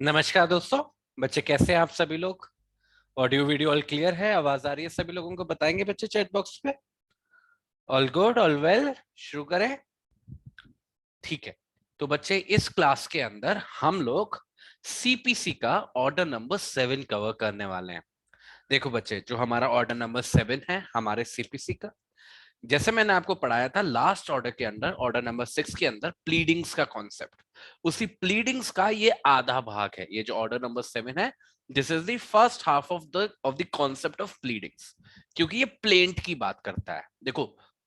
नमस्कार दोस्तों। बच्चे कैसे हैं आप सभी लोग? ऑडियो वीडियो ऑल क्लियर है? आवाज आ रही है? सभी लोगों को बताएंगे बच्चे चैट बॉक्स पे। All good, all well. शुरू करें? ठीक है। तो बच्चे इस क्लास के अंदर हम लोग सीपीसी का ऑर्डर नंबर 7 कवर करने वाले हैं। देखो बच्चे, जो हमारा ऑर्डर नंबर 7 है हमारे सीपीसी का, जैसे मैंने आपको पढ़ाया था लास्ट ऑर्डर के अंदर, ऑर्डर नंबर 6 के अंदर प्लीडिंग्स का कॉन्सेप्ट, उसी प्लीडिंग्स का ये आधा भाग है। ये जो ऑर्डर नंबर 7 है, this is the first half of the concept of pleadings, क्योंकि ये प्लेंट की बात करता है। देखो,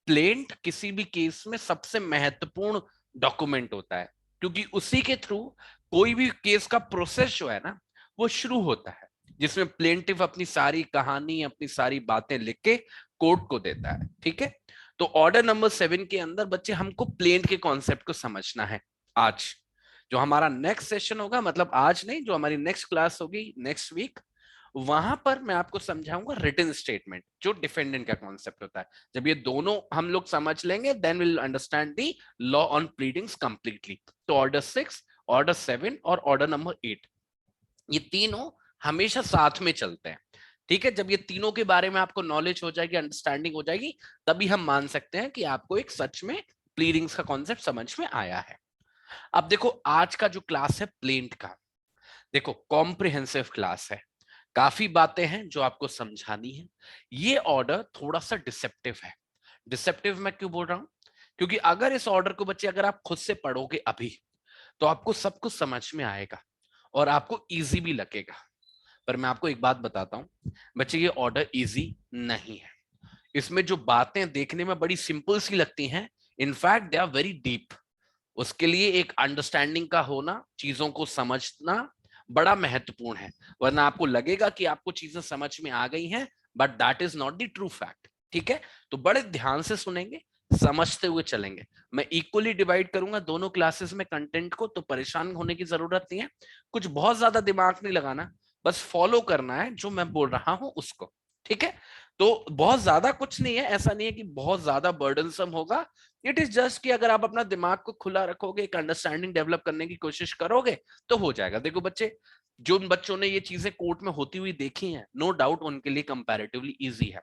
प्लेंट किसी भी केस में सबसे महत्वपूर्ण डॉक्यूमेंट होता है, क्योंकि उसी के थ्रू कोई भी केस का प्रोसेस जो है ना, वो शुरू होता है, जिसमें प्लेंटिव अपनी सारी कहानी, अपनी सारी बातें लिख के कोर्ट को देता है। ठीक है। तो ऑर्डर नंबर 7 के अंदर बच्चे हमको प्लेंट के कॉन्सेप्ट को समझना है। आज जो हमारा नेक्स्ट सेशन होगा, मतलब आज नहीं, जो हमारी नेक्स्ट क्लास होगी नेक्स्ट वीक, वहां पर मैं आपको समझाऊंगा रिटन स्टेटमेंट, जो डिफेंडेंट का कॉन्सेप्ट होता है। जब ये दोनों हम लोग समझ लेंगे, then will understand the law on pleadings completely. तो ऑर्डर 6, ऑर्डर 7 और ऑर्डर नंबर 8, ये तीनों हमेशा साथ में चलते हैं। ठीक है। जब ये तीनों के बारे में आपको नॉलेज हो जाएगी, अंडरस्टैंडिंग हो जाएगी, तभी हम मान सकते हैं कि आपको एक सच में प्लीडिंग्स का कॉन्सेप्ट समझ में आया है। अब देखो, आज का जो क्लास है प्लेंट का, देखो कॉम्प्रिहेंसिव क्लास है, काफी बातें हैं जो आपको समझानी है। ये ऑर्डर थोड़ा सा डिसेप्टिव है। डिसेप्टिव मैं क्यों बोल रहा हूं? क्योंकि अगर इस ऑर्डर को बच्चे अगर आप खुद से पढ़ोगे अभी, तो आपको सब कुछ समझ में आएगा और आपको इजी भी लगेगा। पर मैं आपको एक बात बताता हूं बच्चे, ये ऑर्डर इजी नहीं है। इसमें जो बातें देखने में बड़ी सिंपल सी लगती हैं, in fact they are very deep. उसके लिए एक अंडरस्टैंडिंग का होना, चीजों को समझना बड़ा महत्वपूर्ण है। वरना आपको लगेगा कि आपको चीजें समझ में आ गई हैं, but that is not the true fact. ठीक है। तो बड़े ध्यान से सुनेंगे, समझते हुए चलेंगे। मैं इक्वली डिवाइड करूंगा दोनों क्लासेस में कंटेंट को, तो परेशान होने की जरूरत नहीं है। कुछ बहुत ज्यादा दिमाग नहीं लगाना, बस फॉलो करना है जो मैं बोल रहा हूं उसको। ठीक है। तो बहुत ज्यादा कुछ नहीं है, ऐसा नहीं है कि बहुत ज्यादा बर्डनसम होगा। इट इज जस्ट कि अगर आप अपना दिमाग को खुला रखोगे, एक अंडरस्टैंडिंग डेवलप करने की कोशिश करोगे, तो हो जाएगा। देखो बच्चे, जो बच्चों ने ये चीजें कोर्ट में होती हुई देखी हैं, नो डाउट उनके लिए कंपैरेटिवली इजी है।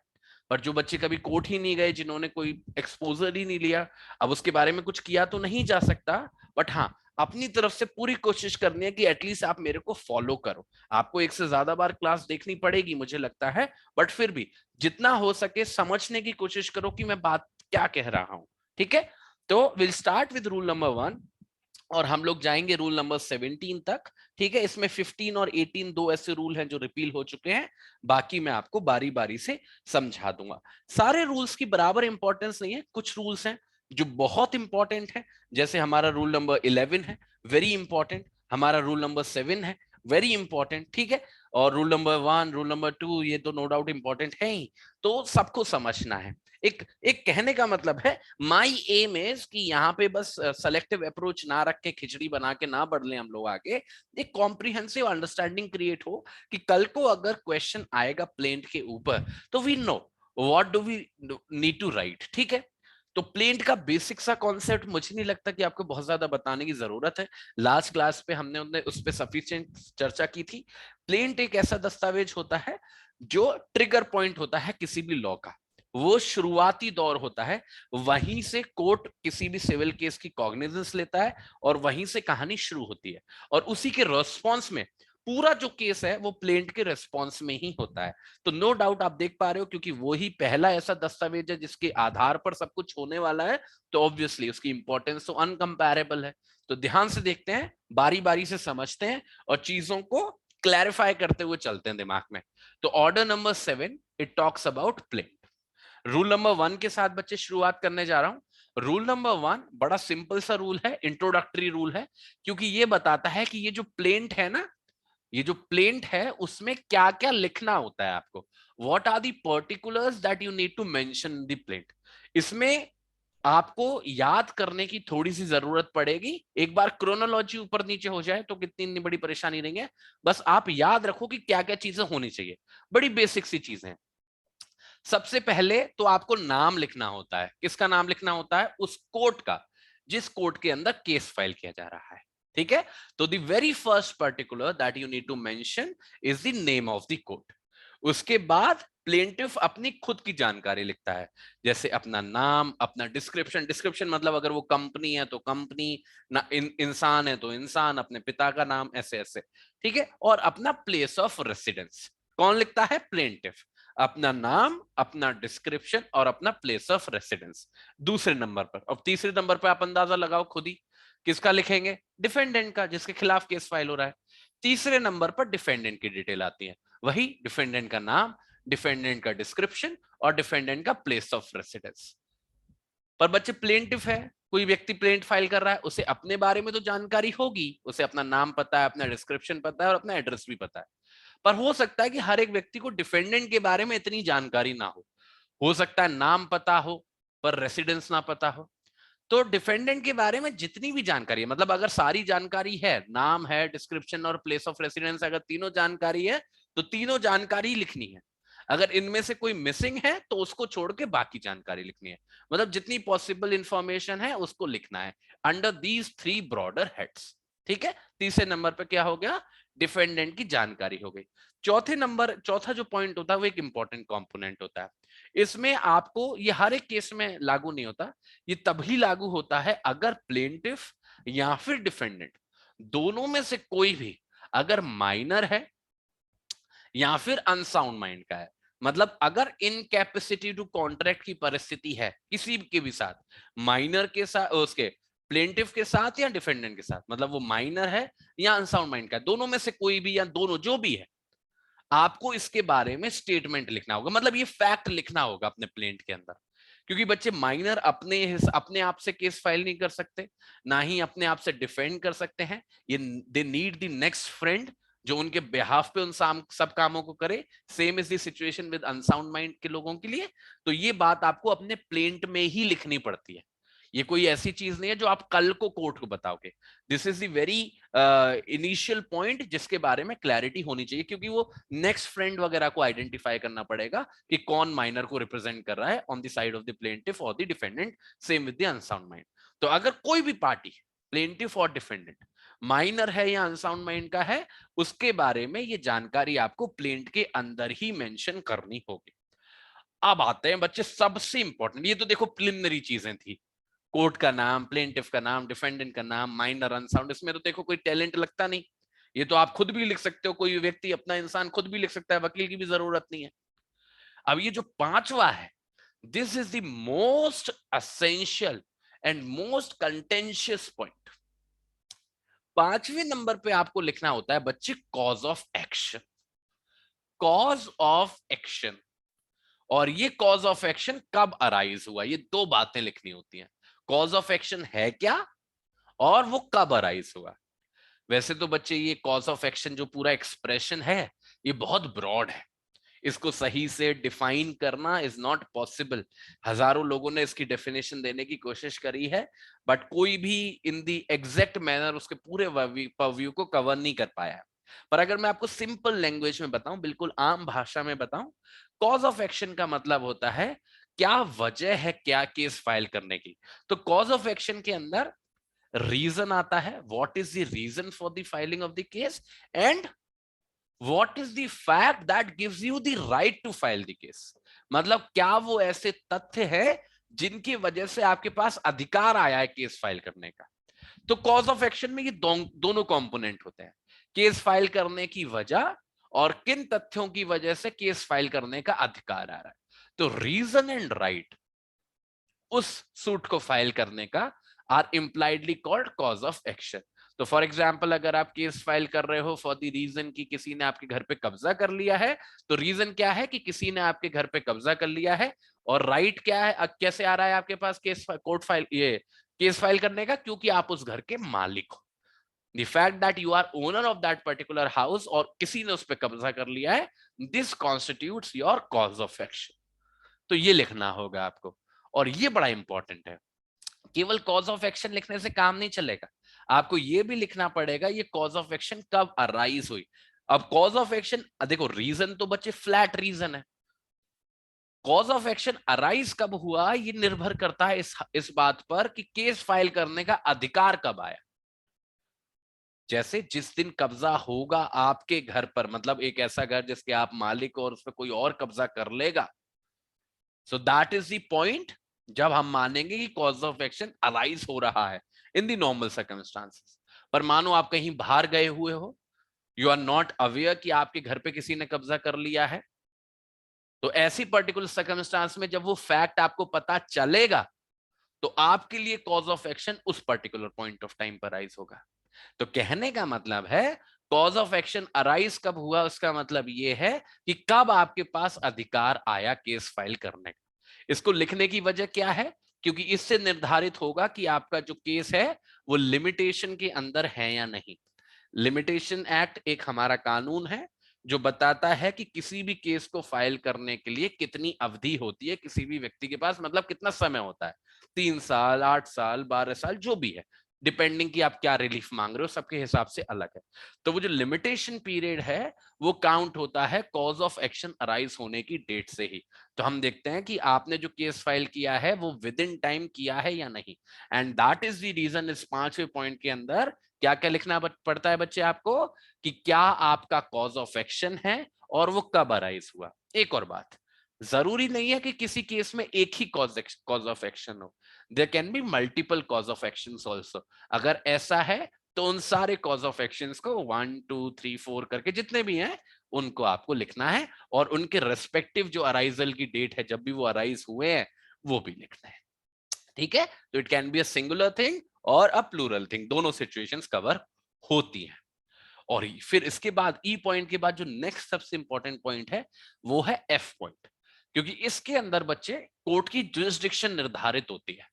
पर जो बच्चे कभी कोर्ट ही नहीं गए, जिन्होंने कोई एक्सपोजर ही नहीं लिया, अब उसके बारे में कुछ किया तो नहीं जा सकता। बट हाँ, अपनी तरफ से पूरी कोशिश करनी है कि एटलीस्ट आप मेरे को फॉलो करो। आपको एक से ज्यादा बार क्लास देखनी पड़ेगी मुझे लगता है, बट फिर भी जितना हो सके समझने की कोशिश करो कि मैं बात क्या कह रहा हूं। ठीक है। तो will start with rule number 1 और हम लोग जाएंगे रूल नंबर 17 तक। ठीक है। इसमें 15 और 18 दो ऐसे रूल हैं जो रिपील हो चुके हैं, बाकी मैं आपको बारी बारी से समझा दूंगा। सारे रूल्स की बराबर इंपॉर्टेंस नहीं है, कुछ रूल्स हैं जो बहुत इंपॉर्टेंट है। जैसे हमारा रूल नंबर 11 है, वेरी इंपॉर्टेंट। हमारा रूल नंबर 7 है, वेरी इंपॉर्टेंट। ठीक है। और रूल नंबर 1, रूल नंबर 2, ये तो नो डाउट इंपॉर्टेंट है ही। तो सबको समझना है। एक एक कहने का मतलब है, माई एम इज कि यहाँ पे बस सेलेक्टिव अप्रोच ना रख के खिचड़ी बना के ना बढ़ ले हम लोग आगे, एक कॉम्प्रिहेंसिव अंडरस्टैंडिंग क्रिएट हो कि कल को अगर क्वेश्चन आएगा प्लेंट के ऊपर, तो we know what do we need to write. ठीक है। तो प्लेंट का बेसिक सा कॉन्सेप्ट मुझे नहीं लगता कि आपको बहुत ज्यादा बताने की जरूरत है। लास्ट क्लास पे हमने उस पर सफिशिएंट चर्चा की थी। प्लेंट एक ऐसा दस्तावेज होता है जो ट्रिगर पॉइंट होता है किसी भी लॉ का, वो शुरुआती दौर होता है। वहीं से कोर्ट किसी भी सिविल केस की कॉग्निजेंस लेता है और वहीं से कहानी शुरू होती है। और उसी के रेस्पॉन्स में पूरा जो केस है वो प्लेंट के रेस्पॉन्स में ही होता है। तो नो डाउट आप देख पा रहे हो, क्योंकि वो ही पहला ऐसा दस्तावेज है जिसके आधार पर सब कुछ होने वाला है, तो ऑब्वियसली उसकी इंपॉर्टेंस तो अनकंपैरेबल है। तो ध्यान से देखते हैं, बारी बारी से समझते हैं और चीजों को क्लैरिफाई करते हुए चलते हैं दिमाग में। तो order number 7 it talks about plaint. Rule number 1 के साथ बच्चे शुरुआत करने जा रहा हूं। रूल नंबर 1 बड़ा सिंपल सा रूल है, इंट्रोडक्टरी रूल है, क्योंकि ये बताता है कि ये जो प्लेंट है ना, ये जो प्लेंट है उसमें क्या क्या लिखना होता है आपको। What are the particulars that you need to mention in the plaint. इसमें आपको याद करने की थोड़ी सी जरूरत पड़ेगी। एक बार क्रोनोलॉजी ऊपर नीचे हो जाए तो कितनी इतनी बड़ी परेशानी नहीं है। बस आप याद रखो कि क्या क्या चीजें होनी चाहिए, बड़ी बेसिक सी चीजें। सबसे पहले तो आपको नाम लिखना होता है। किसका नाम लिखना होता है? उस कोर्ट का जिस कोर्ट के अंदर केस फाइल किया जा रहा है। ठीक है, तो the very first particular that you need to mention is the name of the court. उसके बाद प्लेंटिफ अपनी खुद की जानकारी लिखता है, जैसे अपना नाम, अपना डिस्क्रिप्शन, डिस्क्रिप्शन मतलब अगर वो कंपनी है तो कंपनी, इंसान है तो इंसान, अपने पिता का नाम, ऐसे ऐसे, ठीक है। और अपना प्लेस ऑफ रेसिडेंस कौन लिखता है? प्लेंटिफ। अपना नाम, अपना डिस्क्रिप्शन और अपना प्लेस ऑफ रेसिडेंस दूसरे नंबर पर। और तीसरे नंबर पर आप अंदाजा लगाओ खुद ही, किसका लिखेंगे? डिफेंडेंट का, जिसके खिलाफ केस फाइल हो रहा है। तीसरे नंबर पर डिफेंडेंट की डिटेल आती है, वही डिफेंडेंट का नाम, डिफेंडेंट का डिस्क्रिप्शन और डिफेंडेंट का प्लेस ऑफ रेसिडेंस। पर बच्चे प्लेंटिफ है, कोई व्यक्ति प्लेंट फाइल कर रहा है, उसे अपने बारे में तो जानकारी होगी, उसे अपना नाम पता है, अपना डिस्क्रिप्शन पता है और अपना एड्रेस भी पता है। पर हो सकता है कि हर एक व्यक्ति को डिफेंडेंट के बारे में इतनी जानकारी ना हो सकता है नाम पता हो पर रेसिडेंस ना पता हो। तो डिफेंडेंट के बारे में जितनी भी जानकारी है, मतलब अगर सारी जानकारी है, नाम है, डिस्क्रिप्शन और प्लेस ऑफ रेसिडेंस, अगर तीनों जानकारी है तो तीनों जानकारी लिखनी है। अगर इनमें से कोई मिसिंग है तो उसको छोड़ के बाकी जानकारी लिखनी है। मतलब जितनी पॉसिबल इंफॉर्मेशन है उसको लिखना है under these three broader heads. ठीक है, तीसरे नंबर पे क्या हो गया? डिफेंडेंट की जानकारी हो गई। चौथा जो पॉइंट होता है वो एक इंपॉर्टेंट कंपोनेंट होता है। इसमें आपको, ये हर एक केस में लागू नहीं होता, ये तभी लागू होता है अगर प्लेंटिफ या फिर डिफेंडेंट दोनों में से कोई भी अगर माइनर है या फिर अनसाउंड माइंड का है। मतलब अगर इनकैपेसिटी टू कॉन्ट्रैक्ट की परिस्थिति है किसी के भी साथ, माइनर के साथ, उसके प्लेंटिफ के साथ या डिफेंडेंट के साथ, मतलब वो माइनर है या अनसाउंड माइंड का, दोनों में से कोई भी या दोनों, जो भी है, आपको इसके बारे में स्टेटमेंट लिखना होगा। मतलब ये फैक्ट लिखना होगा अपने प्लेंट के अंदर। क्योंकि बच्चे माइनर अपने आप से केस फाइल नहीं कर सकते, ना ही अपने आप से डिफेंड कर सकते हैं। ये they need the next friend जो उनके बिहाफ पे उन सब कामों को करे। Same is the situation with unsound mind के लोगों के लिए। तो ये बात आपको अपने प्लेंट में ही लिखनी पड़ती है। ये कोई ऐसी चीज नहीं है जो आप कल को कोर्ट को बताओगे। This is the very initial point जिसके बारे में क्लैरिटी होनी चाहिए, क्योंकि वो नेक्स्ट फ्रेंड वगैरह को आइडेंटिफाई करना पड़ेगा कि कौन माइनर को रिप्रेजेंट कर रहा है on the side of the plaintiff और the defendant. Same with the unsound mind. तो अगर कोई भी पार्टी, प्लेंटिफ और डिफेंडेंट, माइनर है या अनसाउंड माइंड का है, उसके बारे में ये जानकारी आपको प्लेंट के अंदर ही मेंशन करनी होगी। अब आते हैं बच्चे सबसे इंपॉर्टेंट, ये तो देखो प्रिलिमिनरी चीजें थी, कोर्ट का नाम, प्लेंटिफ का नाम, डिफेंडेंट का नाम, माइनर, अनसाउंड, इसमें तो देखो कोई टैलेंट लगता नहीं। ये तो आप खुद भी लिख सकते हो, कोई व्यक्ति, अपना इंसान खुद भी लिख सकता है, वकील की भी जरूरत नहीं है। अब ये जो पांचवा है, this is the most essential and most contentious point. पांचवें नंबर पे आपको लिखना होता है बच्चे cause of action. Cause of action. और ये कॉज ऑफ एक्शन कब अराइज हुआ, ये दो बातें लिखनी होती हैं। कॉज ऑफ एक्शन है क्या और वो कब अराइज हुआ। वैसे तो बच्चे ये कॉज ऑफ एक्शन जो पूरा एक्सप्रेशन है ये बहुत ब्रॉड है, इसको सही से डिफाइन करना इज नॉट पॉसिबल। हजारों लोगों ने इसकी डेफिनेशन देने की कोशिश करी है, बट कोई भी इन दी एग्जैक्ट मैनर उसके पूरे परव्यू को कवर नहीं कर पाया है। पर अगर मैं आपको सिंपल लैंग्वेज में बताऊं, बिल्कुल आम भाषा में बताऊं, कॉज ऑफ एक्शन का मतलब होता है क्या वजह है क्या केस फाइल करने की। तो कॉज ऑफ एक्शन के अंदर रीजन आता है, what is the reason for the filing of the case, and what is the fact that gives you the right to file the case. मतलब क्या वो ऐसे तथ्य है जिनकी वजह से आपके पास अधिकार आया है केस फाइल करने का। तो कॉज ऑफ एक्शन में ये दोनों कंपोनेंट होते हैं, केस फाइल करने की वजह और किन तथ्यों की वजह से केस फाइल करने का अधिकार आ रहा है। तो रीजन एंड राइट उस सूट को फाइल करने का are impliedly called cause of action. तो फॉर एग्जाम्पल अगर आप केस फाइल कर रहे हो फॉर द रीजन कि किसी ने आपके घर पे कब्जा कर लिया है, तो रीजन क्या है कि किसी ने आपके घर पे कब्जा कर लिया है। और राइट क्या है, कैसे आ रहा है आपके पास केस कोर्ट फाइल, ये केस फाइल करने का, क्योंकि आप उस घर के मालिक हो। The fact that you are owner of that particular house और किसी ने उस पर कब्जा कर लिया है, this constitutes your cause of action. तो ये लिखना होगा आपको। और ये बड़ा इंपॉर्टेंट है, केवल कॉज ऑफ एक्शन लिखने से काम नहीं चलेगा, आपको ये भी लिखना पड़ेगा ये कॉज ऑफ एक्शन कब अराइज हुई। अब कॉज ऑफ एक्शन देखो, रीजन तो बच्चे फ्लैट रीजन है, कॉज ऑफ एक्शन अराइज कब हुआ ये निर्भर करता है इस बात पर कि केस फाइल करने का अधिकार कब आया। जैसे जिस दिन कब्जा होगा आपके घर पर, मतलब एक ऐसा घर जिसके आप मालिक हो और उस पर कोई और कब्जा कर लेगा, so that is the point जब हम मानेंगे कि कॉज ऑफ एक्शन अराइज हो रहा है इन द नॉर्मल सर्कमस्टांसेस। पर मानो आप कहीं बाहर गए हुए हो, यू आर नॉट अवेयर कि आपके घर पे किसी ने कब्जा कर लिया है, तो ऐसी पर्टिकुलर सर्कमस्टांस में जब वो फैक्ट आपको पता चलेगा तो आपके लिए कॉज ऑफ एक्शन उस पर्टिकुलर पॉइंट ऑफ टाइम पर राइज होगा। तो कहने का मतलब है कॉज ऑफ एक्शन अराइज कब हुआ, उसका मतलब यह है कि कब आपके पास अधिकार आया केस फाइल करने का। इसको लिखने की वजह क्या है, क्योंकि इससे निर्धारित होगा कि आपका जो केस है वो लिमिटेशन के अंदर है या नहीं। लिमिटेशन एक्ट एक हमारा कानून है जो बताता है कि किसी भी केस को फाइल करने के लिए कितनी अवधि होती है किसी भी व्यक्ति के पास, मतलब कितना समय होता है, 3 साल, 8 साल, 12 साल, जो भी है, डिपेंडिंग कि आप क्या रिलीफ मांग रहे हो, सबके हिसाब से अलग है। तो वो जो लिमिटेशन पीरियड है वो काउंट होता है कॉज ऑफ एक्शन अराइज होने की डेट से ही। तो हम देखते हैं कि आपने जो केस फाइल किया है वो विद इन टाइम किया है या नहीं, and that is the reason इस 5वें पॉइंट के अंदर क्या क्या लिखना पड़ता है बच्चे आपको, कि क्या आपका कॉज ऑफ एक्शन है और वो कब अराइज हुआ। एक और बात, जरूरी नहीं है कि किसी केस में एक ही कॉज ऑफ एक्शन हो, there can be multiple cause of actions also. अगर ऐसा है तो उन सारे कॉज ऑफ एक्शंस को 1 2 3 4 करके जितने भी हैं उनको आपको लिखना है, और उनके रेस्पेक्टिव जो अराइजल की डेट है जब भी वो अराइज हुए हैं वो भी लिखना है। ठीक है, तो it can be a singular thing और अ प्लूरल थिंग, दोनों सिचुएशंस कवर होती हैं। और फिर इसके बाद ई पॉइंट के बाद जो नेक्स्ट सबसे इंपॉर्टेंट पॉइंट है वो है एफ पॉइंट, क्योंकि इसके अंदर बच्चे कोर्ट की जुरिस्डिक्शन निर्धारित होती है।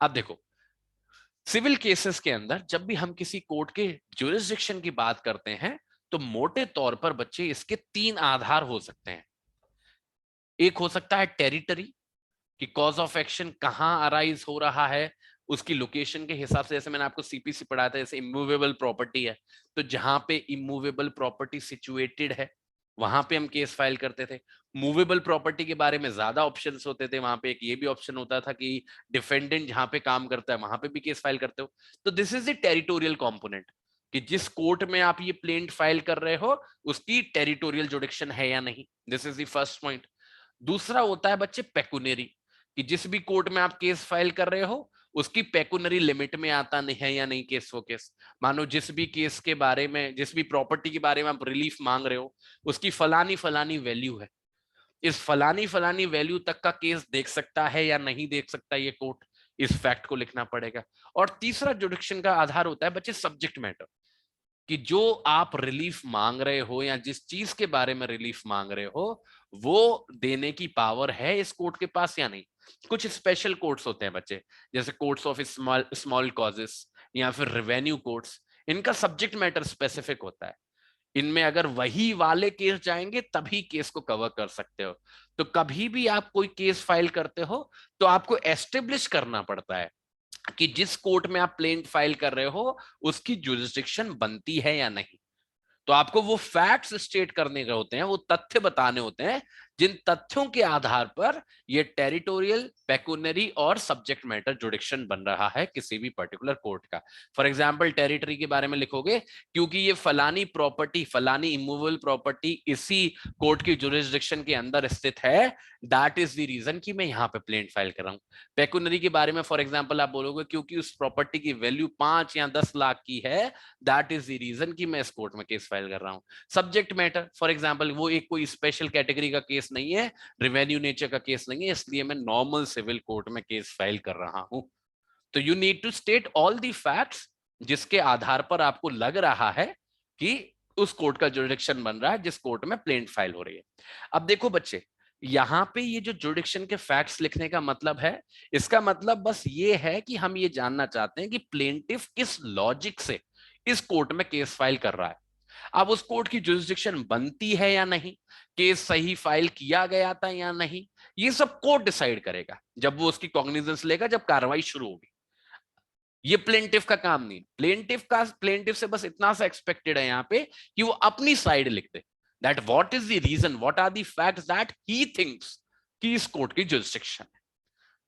अब देखो, सिविल केसेस के अंदर जब भी हम किसी कोर्ट के जुरिस्डिक्शन की बात करते हैं तो मोटे तौर पर बच्चे इसके 3 आधार हो सकते हैं। एक हो सकता है टेरिटरी, कि कॉज ऑफ एक्शन कहां अराइज हो रहा है उसकी लोकेशन के हिसाब से। जैसे मैंने आपको सीपीसी पढ़ाया था, जैसे इमूवेबल प्रॉपर्टी है तो जहां पे इमूवेबल प्रॉपर्टी सिचुएटेड है वहां पे हम केस फाइल करते थे। मूवेबल प्रॉपर्टी के बारे में ज्यादा ऑप्शंस होते थे, वहां पे एक ये भी ऑप्शन होता था कि डिफेंडेंट जहां पे काम करता है वहां पे भी केस फाइल करते हो। तो this is the territorial component, कि जिस कोर्ट में आप ये प्लेंट फाइल कर रहे हो उसकी टेरिटोरियल जुडिक्शन है या नहीं, this is the first point. दूसरा होता है बच्चे पेकुनरी, कि जिस भी कोर्ट में आप केस फाइल कर रहे हो उसकी पेकुनरी लिमिट में आता नहीं है या नहीं केस। वो केस मानो जिस भी केस के बारे में, जिस भी प्रॉपर्टी के बारे में आप रिलीफ मांग रहे हो उसकी फलानी फलानी वैल्यू है, इस फलानी फलानी वैल्यू तक का केस देख सकता है या नहीं देख सकता ये कोर्ट, इस फैक्ट को लिखना पड़ेगा। और तीसरा जुडिक्शन का आधार होता है बच्चे सब्जेक्ट मैटर, कि जो आप रिलीफ मांग रहे हो या जिस चीज के बारे में रिलीफ मांग रहे हो वो देने की पावर है इस कोर्ट के पास या नहीं। कुछ स्पेशल कोर्ट्स होते हैं बच्चे, जैसे courts of small small causes या फिर रेवेन्यू कोर्ट्स, इनका सब्जेक्ट मैटर स्पेसिफिक होता है। इनमें अगर वही वाले केस जाएंगे तभी केस को कवर कर सकते हो। तो कभी भी आप कोई केस फाइल करते हो तो आपको एस्टेब्लिश करना पड़ता है कि जिस कोर्ट में आप प्लेंट फाइल कर रहे हो उसकी जुरिस्डिक्शन बनती है या नहीं। तो आपको वो फैक्ट्स स्टेट करने के होते हैं, वो तथ्य बताने होते हैं जिन तथ्यों के आधार पर ये टेरिटोरियल, पेकुनरी और सब्जेक्ट मैटर जुडिक्शन बन रहा है किसी भी पर्टिकुलर कोर्ट का। फॉर एग्जांपल टेरिटरी के बारे में लिखोगे क्योंकि ये फलानी प्रॉपर्टी, फलानी इमूवेबल प्रॉपर्टी इसी कोर्ट की जुरिस्डिक्शन के अंदर स्थित है, दैट इज द रीजन कि मैं यहाँ पे प्लेंट फाइल कर रहा हूँ। पेकुनरी के बारे में फॉर एग्जाम्पल आप बोलोगे क्योंकि उस प्रॉपर्टी की वैल्यू 5 या 10 लाख की है, दैट इज द रीजन कि मैं इस कोर्ट में केस फाइल कर रहा हूं। सब्जेक्ट मैटर फॉर एग्जांपल वो एक कोई स्पेशल कैटेगरी का केस नहीं है, रेवेन्यू नेचर का केस नहीं है, इसलिए मैं नॉर्मल सिविल कोर्ट में केस फाइल कर रहा हूं। तो you need to state all the facts जिसके आधार पर आपको लग रहा है कि उस कोर्ट का जुरिडिक्शन बन रहा है जिस कोर्ट में प्लेंट फाइल हो रही है। अब देखो बच्चे, यहां पे ये जो जुरिडिक्शन के फैक्ट्स लिखने का मतलब है, इसका मतलब बस ये है कि हम ये जानना चाहते हैं कि प्लेंटिफ किस लॉजिक से इस कोर्ट में केस फाइल कर रहा है। अब उस कोर्ट की जुरिस्डिक्शन बनती है या नहीं, केस सही फाइल किया गया था या नहीं, ये सब कोर्ट डिसाइड करेगा जब वो उसकी कॉग्निजेंस लेगा, जब कार्रवाई शुरू होगी। ये प्लेंटिफ का काम नहीं, प्लेंटिफ से बस इतना सा एक्सपेक्टेड है यहाँ पे कि वो अपनी साइड लिख दे, that what is the reason, what are the facts that he thinks कि इस कोर्ट की जुरिस्डिक्शन है।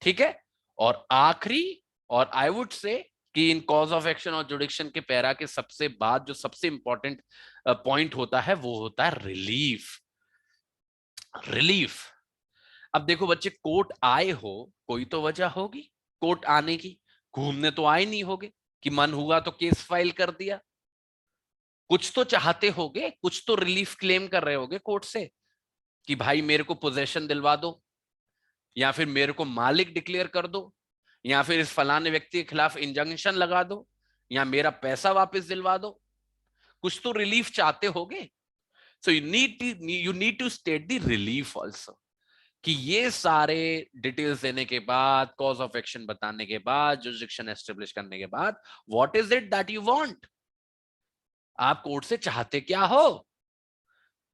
ठीक है। और आखिरी, और आई वुड से कि इन कॉज ऑफ एक्शन और जुडिक्शन के पैरा के सबसे बाद जो सबसे इंपॉर्टेंट पॉइंट होता है वो होता है रिलीफ। रिलीफ। अब देखो बच्चे, कोर्ट आए हो, कोई तो वजह होगी कोर्ट आने की। घूमने तो आए नहीं होगे कि मन हुआ तो केस फाइल कर दिया। कुछ तो चाहते होगे, कुछ तो रिलीफ क्लेम कर रहे होगे कोर्ट से कि भाई मेरे को पोजेशन दिलवा दो, या फिर मेरे को मालिक डिक्लेयर कर दो, या फिर इस फलाने व्यक्ति के खिलाफ इंजंक्शन लगा दो, या मेरा पैसा वापस दिलवा दो। कुछ तो रिलीफ चाहते होगे। So you need to state the relief also, कि ये सारे डिटेल्स देने के बाद, कॉज ऑफ एक्शन बताने के बाद, जुरिडिक्शन एस्टेब्लिश करने के बाद, what is it that you want, आप कोर्ट से चाहते क्या हो।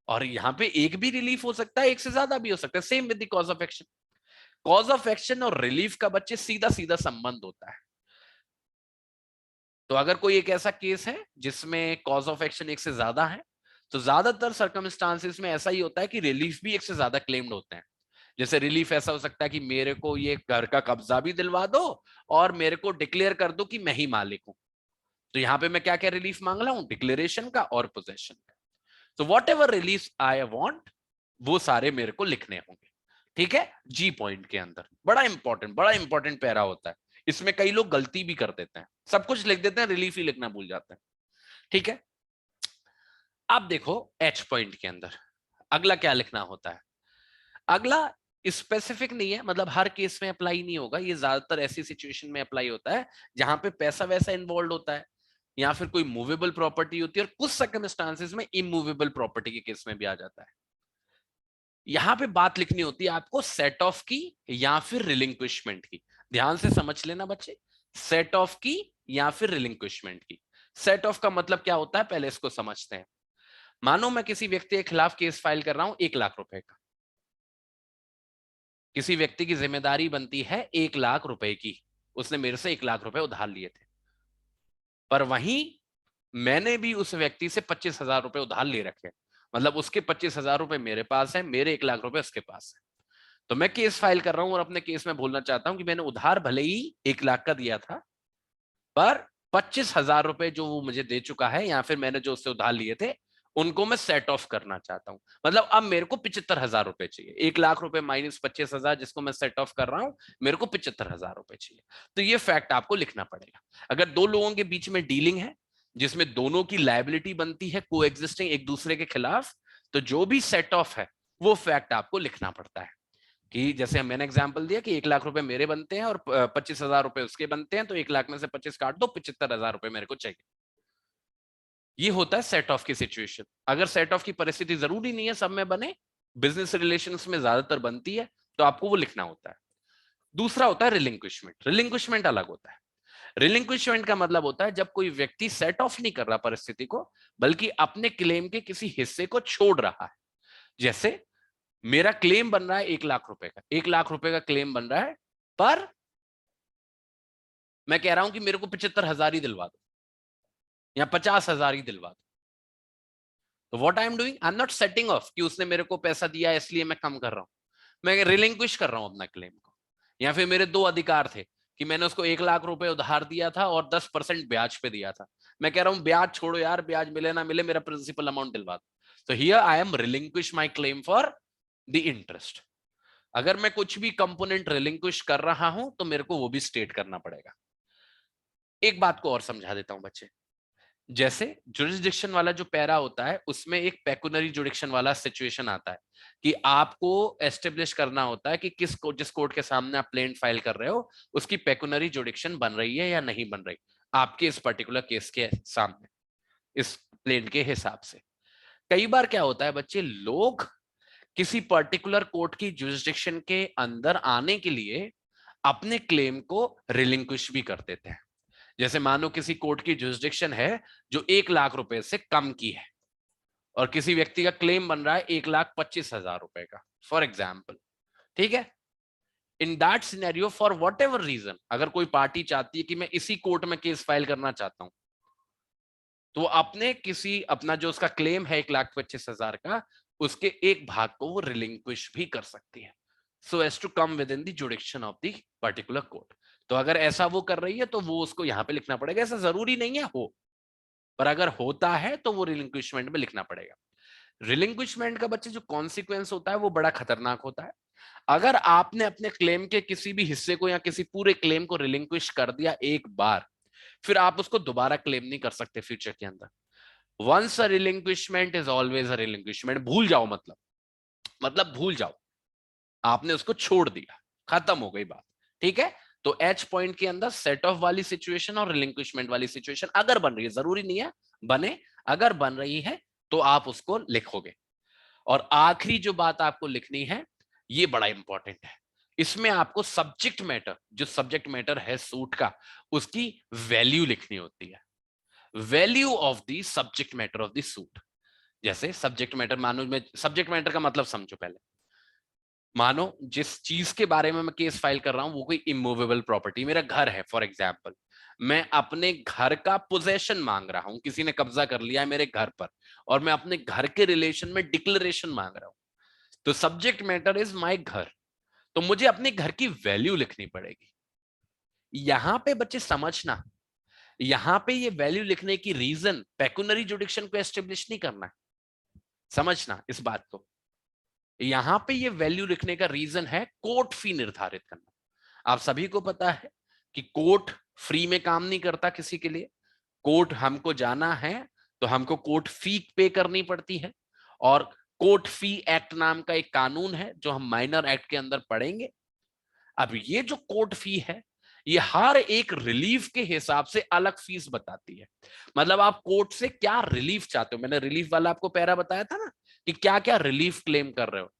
और यहां पे एक भी रिलीफ हो सकता है, एक से ज्यादा भी हो सकता है। Same with the cause of action. Cause of action और रिलीफ का बच्चे सीधा सीधा संबंध होता है। तो अगर कोई एक ऐसा केस है जिसमें कॉज ऑफ एक्शन एक से ज्यादा है, तो ज्यादातर सर्कमस्टांसिस में ऐसा ही होता है कि रिलीफ भी एक से ज्यादा क्लेम्ड होते हैं। जैसे रिलीफ ऐसा हो सकता है कि मेरे को ये घर का कब्जा भी दिलवा दो और मेरे को डिक्लेयर कर दो कि मैं ही मालिक हूं। तो यहां पे मैं क्या क्या रिलीफ मांग रहा हूं, डिक्लेरेशन का और पोजेशन का। तो what ever relief I want, वो सारे मेरे को लिखने होंगे। ठीक है, जी पॉइंट के अंदर बड़ा इंपॉर्टेंट पैरा होता है। इसमें कई लोग गलती भी कर देते हैं, सब कुछ लिख देते हैं, रिलीफ ही लिखना भूल जाते हैं। ठीक है, अब देखो एच पॉइंट के अंदर अगला क्या लिखना होता है। अगला स्पेसिफिक नहीं है, मतलब हर केस में अप्लाई नहीं होगा, ये ज्यादातर ऐसी सिचुएशन में अप्लाई होता है जहां पे पैसा वैसा इन्वॉल्व होता है, या फिर कोई मूवेबल प्रॉपर्टी होती है, और कुछ सर्कमस्टांसेस में इमूवेबल प्रॉपर्टी के केस में भी आ जाता है। यहां पे बात लिखनी होती है आपको सेट ऑफ की या फिर रिलिंक्विशमेंट की। ध्यान से समझ लेना बच्चे, सेट ऑफ की या फिर रिलिंक्विशमेंट की। सेट ऑफ का मतलब क्या होता है, पहले इसको समझते हैं। मानो मैं किसी व्यक्ति के खिलाफ केस फाइल कर रहा हूं 1 लाख रुपए का। किसी व्यक्ति की जिम्मेदारी बनती है 1 लाख रुपए की, उसने मेरे से 1 लाख रुपए उधार लिए थे, पर वहीं मैंने भी उस व्यक्ति से 25,000 रुपए उधार ले रखे। मतलब उसके 25,000 रुपए मेरे पास है, मेरे 1 लाख रुपए उसके पास है। तो मैं केस फाइल कर रहा हूं और अपने केस में बोलना चाहता हूं कि मैंने उधार भले ही 1 लाख का दिया था, पर 25,000 रुपए जो वो मुझे दे चुका है, या फिर मैंने जो उससे उधार लिए थे, उनको मैं सेट ऑफ करना चाहता हूं। मतलब अब मेरे को 75,000 रुपए चाहिए। 1 लाख रुपए माइनस 25,000 जिसको मैं सेट ऑफ कर रहा हूं, मेरे को 75,000 रुपए चाहिए। तो ये फैक्ट आपको लिखना पड़ेगा। अगर दो लोगों के बीच में डीलिंग है जिसमें दोनों की लायबिलिटी बनती है को एग्जिस्टिंग एक दूसरे के खिलाफ, तो जो भी सेट ऑफ है वो फैक्ट आपको लिखना पड़ता है। कि जैसे मैंने एग्जांपल दिया कि 1 लाख रुपए मेरे बनते हैं और 25,000 रुपए उसके बनते हैं, तो 1 लाख में से 25 काट दो, 75,000 रुपए मेरे को चाहिए। ये होता है सेट ऑफ की सिचुएशन। अगर सेट ऑफ की परिस्थिति जरूरी नहीं है सब में बने, बिजनेस रिलेशंस में ज्यादातर बनती है, तो आपको वो लिखना होता है। दूसरा होता है रिलिंक्विशमेंट। रिलिंक्विशमेंट अलग होता है। रिलिंक्विशमेंट का मतलब होता है जब कोई व्यक्ति सेट ऑफ नहीं कर रहा परिस्थिति को, बल्कि अपने क्लेम के किसी हिस्से को छोड़ रहा है। जैसे मेरा क्लेम बन रहा है 1 लाख रुपए का, 1 लाख रुपए का क्लेम बन रहा है, पर मैं कह रहा हूं कि मेरे को 75,000 ही दिलवा दो या 50,000 ही दिलवा दो। तो what I am doing, I am not setting of कि उसने मेरे को पैसा दिया इसलिए मैं कम कर रहा हूं, मैं रिलिंक्विश कर रहा हूं अपना क्लेम को। या फिर मेरे दो अधिकार थे कि मैंने उसको 1 लाख रुपए उधार दिया था और 10% ब्याज पे दिया था, मैं कह रहा हूं ब्याज छोड़ो यार, ब्याज मिले ना मिले, मेरा प्रिंसिपल अमाउंट दिलवा दो। तो here I am relinquish my claim for the interest. अगर मैं कुछ भी कंपोनेंट रिलिंक्विश कर रहा हूं तो मेरे को वो भी स्टेट करना पड़ेगा। एक बात को और समझा देता हूं बच्चे। जैसे जुरिस्डिक्शन वाला जो पैरा होता है उसमें एक पेकुनरी जुरिडिक्शन वाला सिचुएशन आता है कि आपको एस्टेब्लिश करना होता है कि जिस कोर्ट के सामने आप प्लेन फाइल कर रहे हो उसकी पेकुनरी जुरिडिक्शन बन रही है या नहीं बन रही, आपके इस पर्टिकुलर केस के सामने, इस प्लेन के हिसाब से। कई बार क्या होता है बच्चे, लोग किसी पर्टिकुलर कोर्ट की जुरिस्डिक्शन के अंदर आने के लिए अपने क्लेम को रिलिंक्विश भी कर देते हैं। जैसे मानो किसी कोर्ट की जुरिस्डिक्शन है जो 1 लाख रुपए से कम की है, और किसी व्यक्ति का क्लेम बन रहा है 1,25,000 रुपए का, फॉर एग्जाम्पल। ठीक है, in that scenario for whatever reason, अगर कोई पार्टी चाहती है कि मैं इसी कोर्ट में केस फाइल करना चाहता हूं, तो अपने किसी अपना जो उसका क्लेम है 1,25,000 का, उसके एक भाग को वो रिलिंक्विश भी कर सकती है, so as to come within the jurisdiction of the particular court. तो अगर ऐसा वो कर रही है तो वो उसको यहाँ पे लिखना पड़ेगा। ऐसा जरूरी नहीं है हो, पर अगर होता है तो वो रिलिंक्विशमेंट में लिखना पड़ेगा। रिलिंक्विशमेंट का बच्चे जो कॉन्सिक्वेंस होता है वो बड़ा खतरनाक होता है। अगर आपने अपने क्लेम के किसी भी हिस्से को या किसी पूरे क्लेम को रिलिंक्विश कर दिया एक बार, फिर आप उसको दोबारा क्लेम नहीं कर सकते फ्यूचर के अंदर। Once a relinquishment is always a relinquishment. भूल जाओ, मतलब भूल जाओ, आपने उसको छोड़ दिया, खत्म हो गई बात। ठीक है, तो एच पॉइंट के अंदर सेट ऑफ वाली सिचुएशन और रिलिंक्विशमेंट वाली सिचुएशन अगर बन रही है, जरूरी नहीं है बने, अगर बन रही है तो आप उसको लिखोगे। और आखिरी जो बात आपको लिखनी है ये बड़ा इंपॉर्टेंट है, इसमें आपको सब्जेक्ट मैटर, जो सब्जेक्ट मैटर है सूट का, उसकी वैल्यू लिखनी होती है। Value of the subject matter of the suit. जैसे सब्जेक्ट मैटर, मानो मैं सब्जेक्ट मैटर का मतलब समझो पहले। मानो जिस चीज के बारे में मैं केस फाइल कर रहा हूं वो कोई इमूवेबल प्रॉपर्टी, मेरा घर है फॉर एग्जाम्पल, मैं अपने घर का पोजेशन मांग रहा हूं, किसी ने कब्जा कर लिया है मेरे घर पर, और मैं अपने घर के रिलेशन में डिक्लेरेशन मांग रहा हूं। तो सब्जेक्ट मैटर इज माय घर, तो मुझे अपने घर की वैल्यू लिखनी पड़ेगी। यहां पे बच्चे समझना, यहां पे ये वैल्यू लिखने की रीजन पेकुनरी जुडिक्शन को एस्टेब्लिश नहीं करना है, समझना इस बात को। यहां पे ये वैल्यू लिखने का रीजन है कोर्ट फी निर्धारित करना। आप सभी को पता है कि कोर्ट फ्री में काम नहीं करता किसी के लिए। कोर्ट हमको जाना है तो हमको कोर्ट फी पे करनी पड़ती है, और कोर्ट फी एक्ट नाम का एक कानून है जो हम माइनर एक्ट के अंदर पढ़ेंगे। अब ये जो कोर्ट फी है ये हर एक रिलीफ के हिसाब से अलग फीस बताती है। मतलब आप कोर्ट से क्या रिलीफ चाहते हो, मैंने रिलीफ वाला आपको पैरा बताया था ना कि क्या क्या रिलीफ क्लेम कर रहे हो।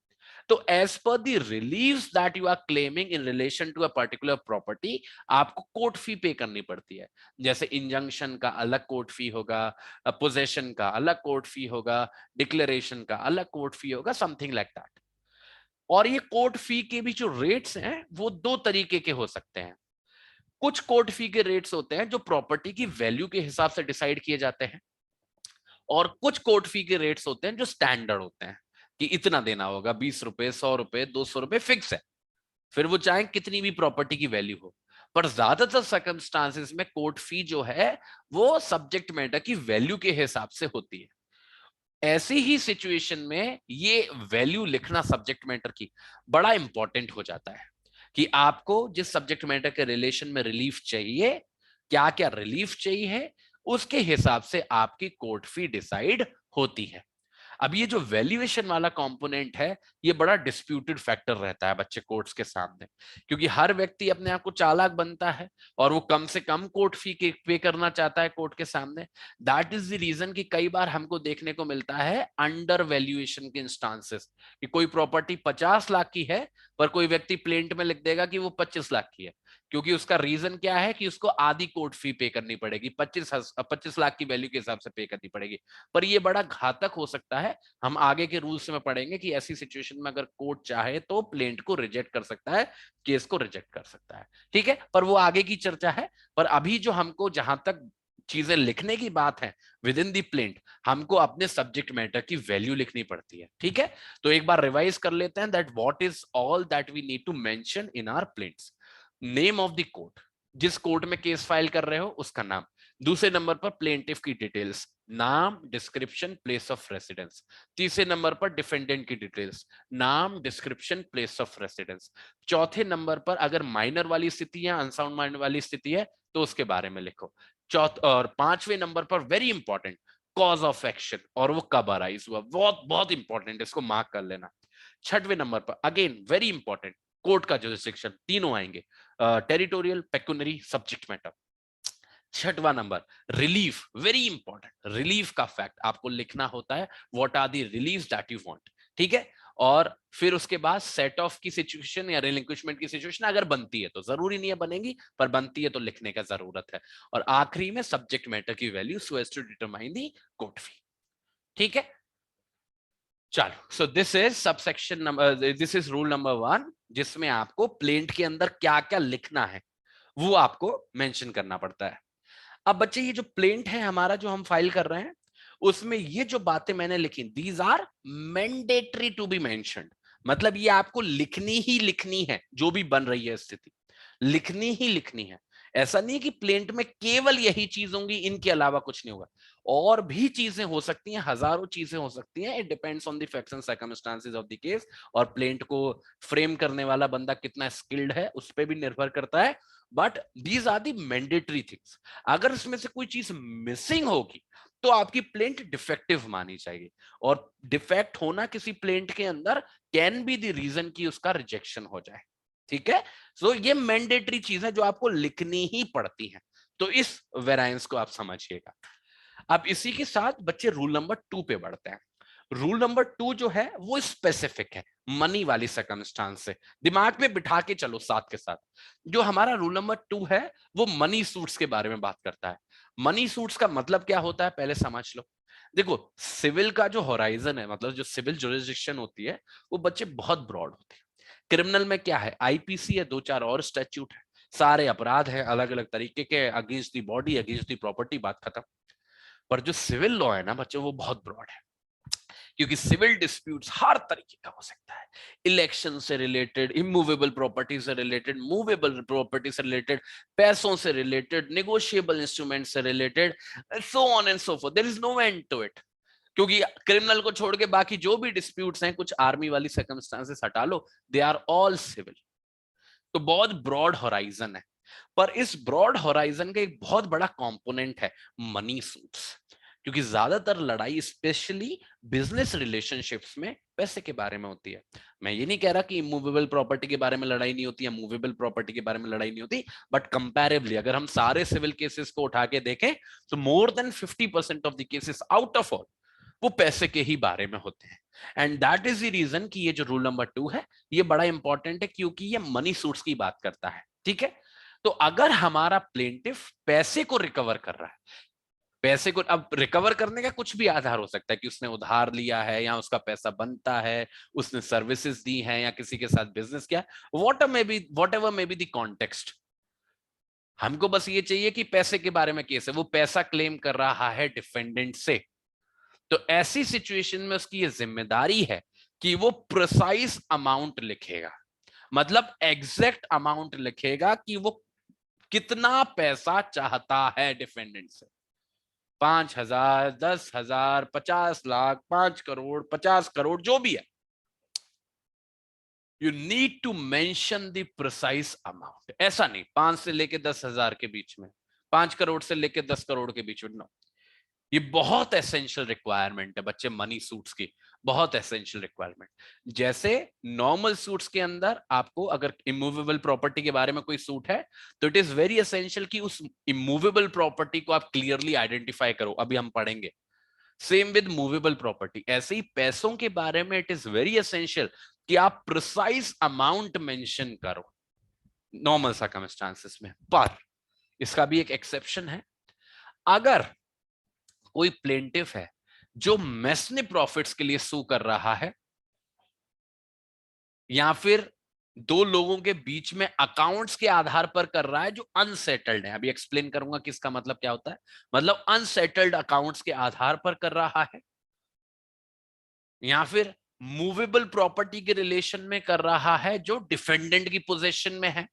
तो as per the reliefs that you are claiming in relation to a particular property, आपको कोर्ट फी पे करनी पड़ती है। जैसे इंजंक्शन का अलग कोर्ट फी होगा, पोजेशन का अलग कोर्ट फी होगा, डिक्लेरेशन का अलग कोर्ट फी होगा, समथिंग लाइक दैट। और ये कोर्ट फी के भी जो रेट्स हैं वो दो तरीके के हो सकते हैं। कुछ कोर्ट फी के रेट्स होते हैं जो प्रॉपर्टी की वैल्यू के हिसाब से डिसाइड किए जाते हैं, और कुछ कोर्ट फी के रेट्स होते हैं जो स्टैंडर्ड होते हैं कि इतना देना होगा, 20 रुपए, 100 रुपए, 200 रुपए, फिक्स है। फिर वो चाहे कितनी भी प्रॉपर्टी की वैल्यू हो। पर ज्यादातर सर्कमस्टांसेस में कोर्ट फी जो है वो सब्जेक्ट मैटर की वैल्यू के हिसाब से होती है। ऐसी ही सिचुएशन में ये वैल्यू लिखना सब्जेक्ट मैटर की बड़ा इंपॉर्टेंट हो जाता है कि आपको जिस सब्जेक्ट मैटर के रिलेशन में रिलीफ चाहिए, क्या क्या रिलीफ चाहिए, उसके हिसाब से आपकी कोर्ट फी डिसाइड होती है। अब ये जो वैल्यूएशन वाला कंपोनेंट है ये बड़ा डिस्प्यूटेड फैक्टर रहता है बच्चे कोर्ट्स के सामने, क्योंकि हर व्यक्ति अपने आप को चालाक बनता है और वो कम से कम कोर्ट फी पे करना चाहता है कोर्ट के सामने। दैट इज द रीजन कि कई बार हमको देखने को मिलता है अंडर वैल्यूएशन के इंस्टांसेस, कि कोई प्रॉपर्टी 50 लाख की है पर कोई व्यक्ति प्लेंट में लिख देगा कि वो 25 लाख की है, क्योंकि उसका रीजन क्या है कि उसको आधी कोर्ट फी पे करनी पड़ेगी, 25 लाख की वैल्यू के हिसाब से पे करनी पड़ेगी। पर ये बड़ा घातक हो सकता है। हम आगे के रूल्स में पढ़ेंगे कि ऐसी सिचुएशन में अगर कोर्ट चाहे तो प्लेंट को रिजेक्ट कर सकता है, केस को रिजेक्ट कर सकता है। ठीक है, पर वो आगे की चर्चा है। पर अभी जो हमको जहां तक चीजें लिखने की बात है विद इन दी प्लेंट, हमको अपने सब्जेक्ट मैटर की वैल्यू लिखनी पड़ती है। ठीक है, तो एक बार रिवाइज कर लेते हैं that what is all that we need to mention in our plaints. Name of the court, जिस कोर्ट में केस फाइल कर रहे हो उसका नाम। दूसरे नंबर पर प्लेंटिफ की डिटेल्स, नाम, डिस्क्रिप्शन, प्लेस ऑफ रेसिडेंस। तीसरे नंबर पर डिफेंडेंट की डिटेल्स, नाम, डिस्क्रिप्शन, प्लेस ऑफ रेसिडेंस। चौथे नंबर पर अगर माइनर वाली स्थिति या अनसाउंड माइनर वाली स्थिति है तो उसके बारे में लिखो। और पांचवें नंबर पर very important, cause of action, और वो कब अराइज हुआ, बहुत बहुत इंपॉर्टेंट, इसको मार्क कर लेना। छठवें नंबर पर अगेन वेरी इंपॉर्टेंट, कोर्ट का जुरिस्डिक्शन, तीनों आएंगे, टेरिटोरियल, पेकुनरी, सब्जेक्ट मैटर। छठवां नंबर रिलीफ, वेरी इंपॉर्टेंट, रिलीफ का फैक्ट आपको लिखना होता है, what are the relief that you want. ठीक है, और फिर उसके बाद सेट ऑफ की सिचुएशन या रिलिंक्विशमेंट की सिचुएशन अगर बनती है तो, जरूरी नहीं है बनेगी, पर बनती है तो लिखने का जरूरत है। और आखिरी में सब्जेक्ट मैटर की value so as to determine the court fee. ठीक है, चलो, so this is subsection number, this is rule number 1, जिसमें आपको प्लेंट के अंदर क्या क्या लिखना है वो आपको मेंशन करना पड़ता है। अब बच्चे ये जो प्लेंट है हमारा जो हम फाइल कर रहे हैं उसमें ये जो बातें मैंने लिखी, these are mandatory to be mentioned, मतलब ये आपको लिखनी ही लिखनी है जो भी बन रही है स्थिति। लिखनी ही लिखनी है। ऐसा नहीं है कि प्लेंट में केवल यही चीज होंगी, इनके अलावा कुछ नहीं होगा, और भी चीजें हो सकती हैं, हजारों चीजें हो सकती हैं। It depends on the facts and circumstances of the case, और प्लेंट को फ्रेम करने वाला बंदा कितना स्किल्ड है उस पर भी निर्भर करता है। But these are the mandatory things. अगर इसमें से कोई चीज मिसिंग होगी तो आपकी प्लेंट डिफेक्टिव मानी जाएगी, और डिफेक्ट होना किसी प्लेंट के अंदर कैन बी द रीजन कि उसका रिजेक्शन हो जाए। ठीक है, सो ये मैंडेटरी चीज है जो आपको लिखनी ही पड़ती है। तो इस वेरिएंस को आप समझिएगा। अब इसी के साथ बच्चे रूल नंबर 2 पे बढ़ते हैं। रूल नंबर 2 जो है वो स्पेसिफिक है मनी वाली सर्कमस्टांस से, दिमाग में बिठा के चलो साथ के साथ। जो हमारा रूल नंबर 2 है वो मनी सूट्स के बारे में बात करता है। मनी सूट्स का मतलब क्या होता है पहले समझ लो। देखो, सिविल का जो होराइजन है, मतलब जो सिविल जुरिस्डिक्शन होती है, वो बच्चे बहुत ब्रॉड होती है। क्रिमिनल में क्या है, आईपीसी है, 2-4 और स्टैट्यूट है, सारे अपराध है अलग अलग तरीके के, against the body, against the property, बात खत्म। पर जो सिविल लॉ है ना बच्चों, वो बहुत ब्रॉड है, क्योंकि सिविल डिस्प्यूट्स हर तरीके का हो सकता है। इलेक्शन से रिलेटेड, इमूवेबल प्रॉपर्टी से रिलेटेड, मूवेबल प्रॉपर्टी से रिलेटेड, पैसों से रिलेटेड, नेगोशिएबल इंस्ट्रूमेंट से related, so on and so forth, there is no end to it. क्योंकि क्रिमिनल को छोड़ के बाकी जो भी डिस्प्यूट्स हैं, कुछ आर्मी वाली सर्कमस्टांसेस हटा लो, दे आर ऑल सिविल। तो बहुत ब्रॉड होराइजन है। पर इस ब्रॉड होराइजन का एक बहुत बड़ा कंपोनेंट है मनी सूट्स, क्योंकि ज्यादातर लड़ाई स्पेशली बिजनेस रिलेशनशिप्स में पैसे के बारे में होती है। मैं ये नहीं कह रहा कि इमूवेबल प्रॉपर्टी के बारे में लड़ाई नहीं होती या मूवेबल प्रॉपर्टी के बारे में लड़ाई नहीं होती, बट कंपैरेबली अगर हम सारे सिविल केसेस को उठा के देखें तो more than 50% of the cases out of all वो पैसे के ही बारे में होते हैं। And that is the reason कि ये जो रूल नंबर 2 है ये बड़ा इंपॉर्टेंट है, क्योंकि ये मनी सूट्स की बात करता है। ठीक है, तो अगर हमारा प्लेंटिफ पैसे को रिकवर कर रहा है, पैसे को, अब रिकवर करने का कुछ भी आधार हो सकता है कि उसने उधार लिया है या उसका पैसा बनता है, उसने सर्विसेज दी हैं या किसी के साथ बिजनेस किया, what ever may be the context, हमको बस ये चाहिए कि पैसे के बारे में केस है, वो पैसा क्लेम कर रहा है डिफेंडेंट से। तो ऐसी सिचुएशन में उसकी ये जिम्मेदारी है कि वो प्रिसाइज अमाउंट लिखेगा, मतलब एग्जैक्ट अमाउंट लिखेगा कि वो कितना पैसा चाहता है डिफेंडेंट से। 5,000, 10,000, 50 लाख, 5 करोड़, 50 करोड़, जो भी है, you need to mention the precise amount. ऐसा नहीं 5 से लेके 10,000 के बीच में, 5 करोड़ से लेके 10 करोड़ के बीच में, नो। ये बहुत एसेंशियल रिक्वायरमेंट है बच्चे, मनी सूट्स की बहुत एसेंशियल रिक्वायरमेंट। जैसे नॉर्मल सूट्स के अंदर आपको अगर इमूवेबल प्रॉपर्टी के बारे में कोई सूट है तो इट इज वेरी एसेंशियल कि उस इमूवेबल प्रॉपर्टी को आप क्लियरली आइडेंटिफाई करो, अभी हम पढ़ेंगे। सेम विद मूवेबल प्रॉपर्टी, ऐसे ही पैसों के बारे में इट इज वेरी एसेंशियल कि आप प्रिसाइज अमाउंट मेंशन करो नॉर्मल सर्कमस्टांसेस में। पर इसका भी एक एक्सेप्शन है, अगर कोई प्लेंटिफ है जो मैसने प्रॉफिट्स के लिए सू कर रहा है, या फिर दो लोगों के बीच में अकाउंट्स के आधार पर कर रहा है जो अनसेटल्ड है, अभी एक्सप्लेन करूंगा कि इसका मतलब क्या होता है, मतलब अनसेटल्ड अकाउंट्स के आधार पर कर रहा है, या फिर मूवेबल प्रॉपर्टी के रिलेशन में कर रहा है जो डिफेंडेंट की पोजीशन में है,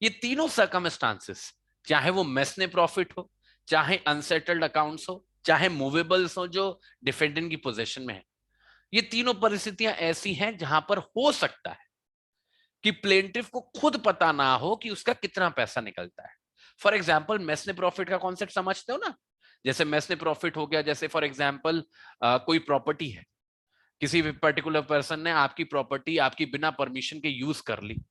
ये तीनों सर्कमस्टांसेस, चाहे वो मैसने प्रॉफिट हो, चाहे अनसेटल्ड अकाउंट्स हो, चाहे मूवेबल्स हो जो डिफेंडेंट की पोजीशन में है, ये तीनों परिस्थितियां ऐसी हैं जहां पर हो सकता है कि प्लेंटिफ को खुद पता ना हो कि उसका कितना पैसा निकलता है। फॉर एग्जाम्पल मैसने प्रॉफिट का कॉन्सेप्ट समझते हो ना, जैसे मैसने प्रॉफिट हो गया, जैसे फॉर एग्जाम्पल कोई प्रॉपर्टी है, किसी भी पर्टिकुलर पर्सन ने आपकी प्रॉपर्टी आपकी बिना परमिशन के यूज कर ली,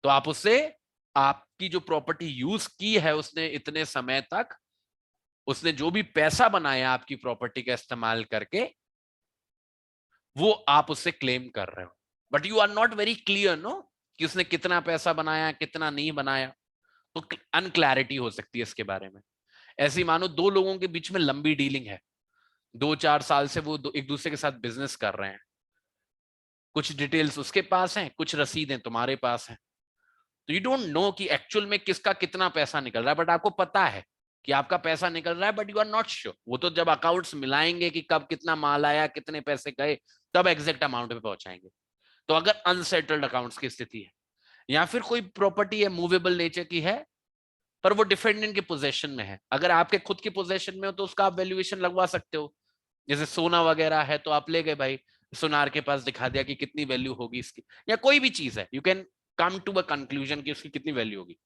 तो आप उससे, आपकी जो प्रॉपर्टी यूज की है उसने इतने समय तक, उसने जो भी पैसा बनाया आपकी प्रॉपर्टी का इस्तेमाल करके, वो आप उससे क्लेम कर रहे हो, but you are not very clear नो कि उसने कितना पैसा बनाया कितना नहीं बनाया, तो अनक्लैरिटी हो सकती है इसके बारे में। ऐसी मानो दो लोगों के बीच में लंबी डीलिंग है, 2-4 साल से वो एक दूसरे के साथ बिजनेस कर रहे हैं, कुछ डिटेल्स उसके पास हैं, कुछ रसीदें तुम्हारे पास हैं, तो यू डोंट नो कि एक्चुअल में किसका कितना पैसा निकल रहा है, बट आपको पता है कि आपका पैसा निकल रहा है, but you are not sure. वो तो जब अकाउंट्स मिलाएंगे कि कब कितना माल आया कितने पैसे गए, तब एग्जैक्ट अमाउंट पे पहुंचाएंगे। तो अगर अनसेटल्ड अकाउंट्स की स्थिति है, या फिर कोई प्रॉपर्टी है मूवेबल नेचर की है पर वो डिफेंडेंट के पोजेशन में है, अगर आपके खुद के पोजेशन में हो तो उसका आप वैल्यूएशन लगवा सकते हो। जैसे सोना वगैरह है तो आप ले गए भाई, सुनार के पास दिखा दिया कि कितनी वैल्यू होगी इसकी, या कोई भी चीज है, you can come to a conclusion कि उसकी कितनी वैल्यू होगी,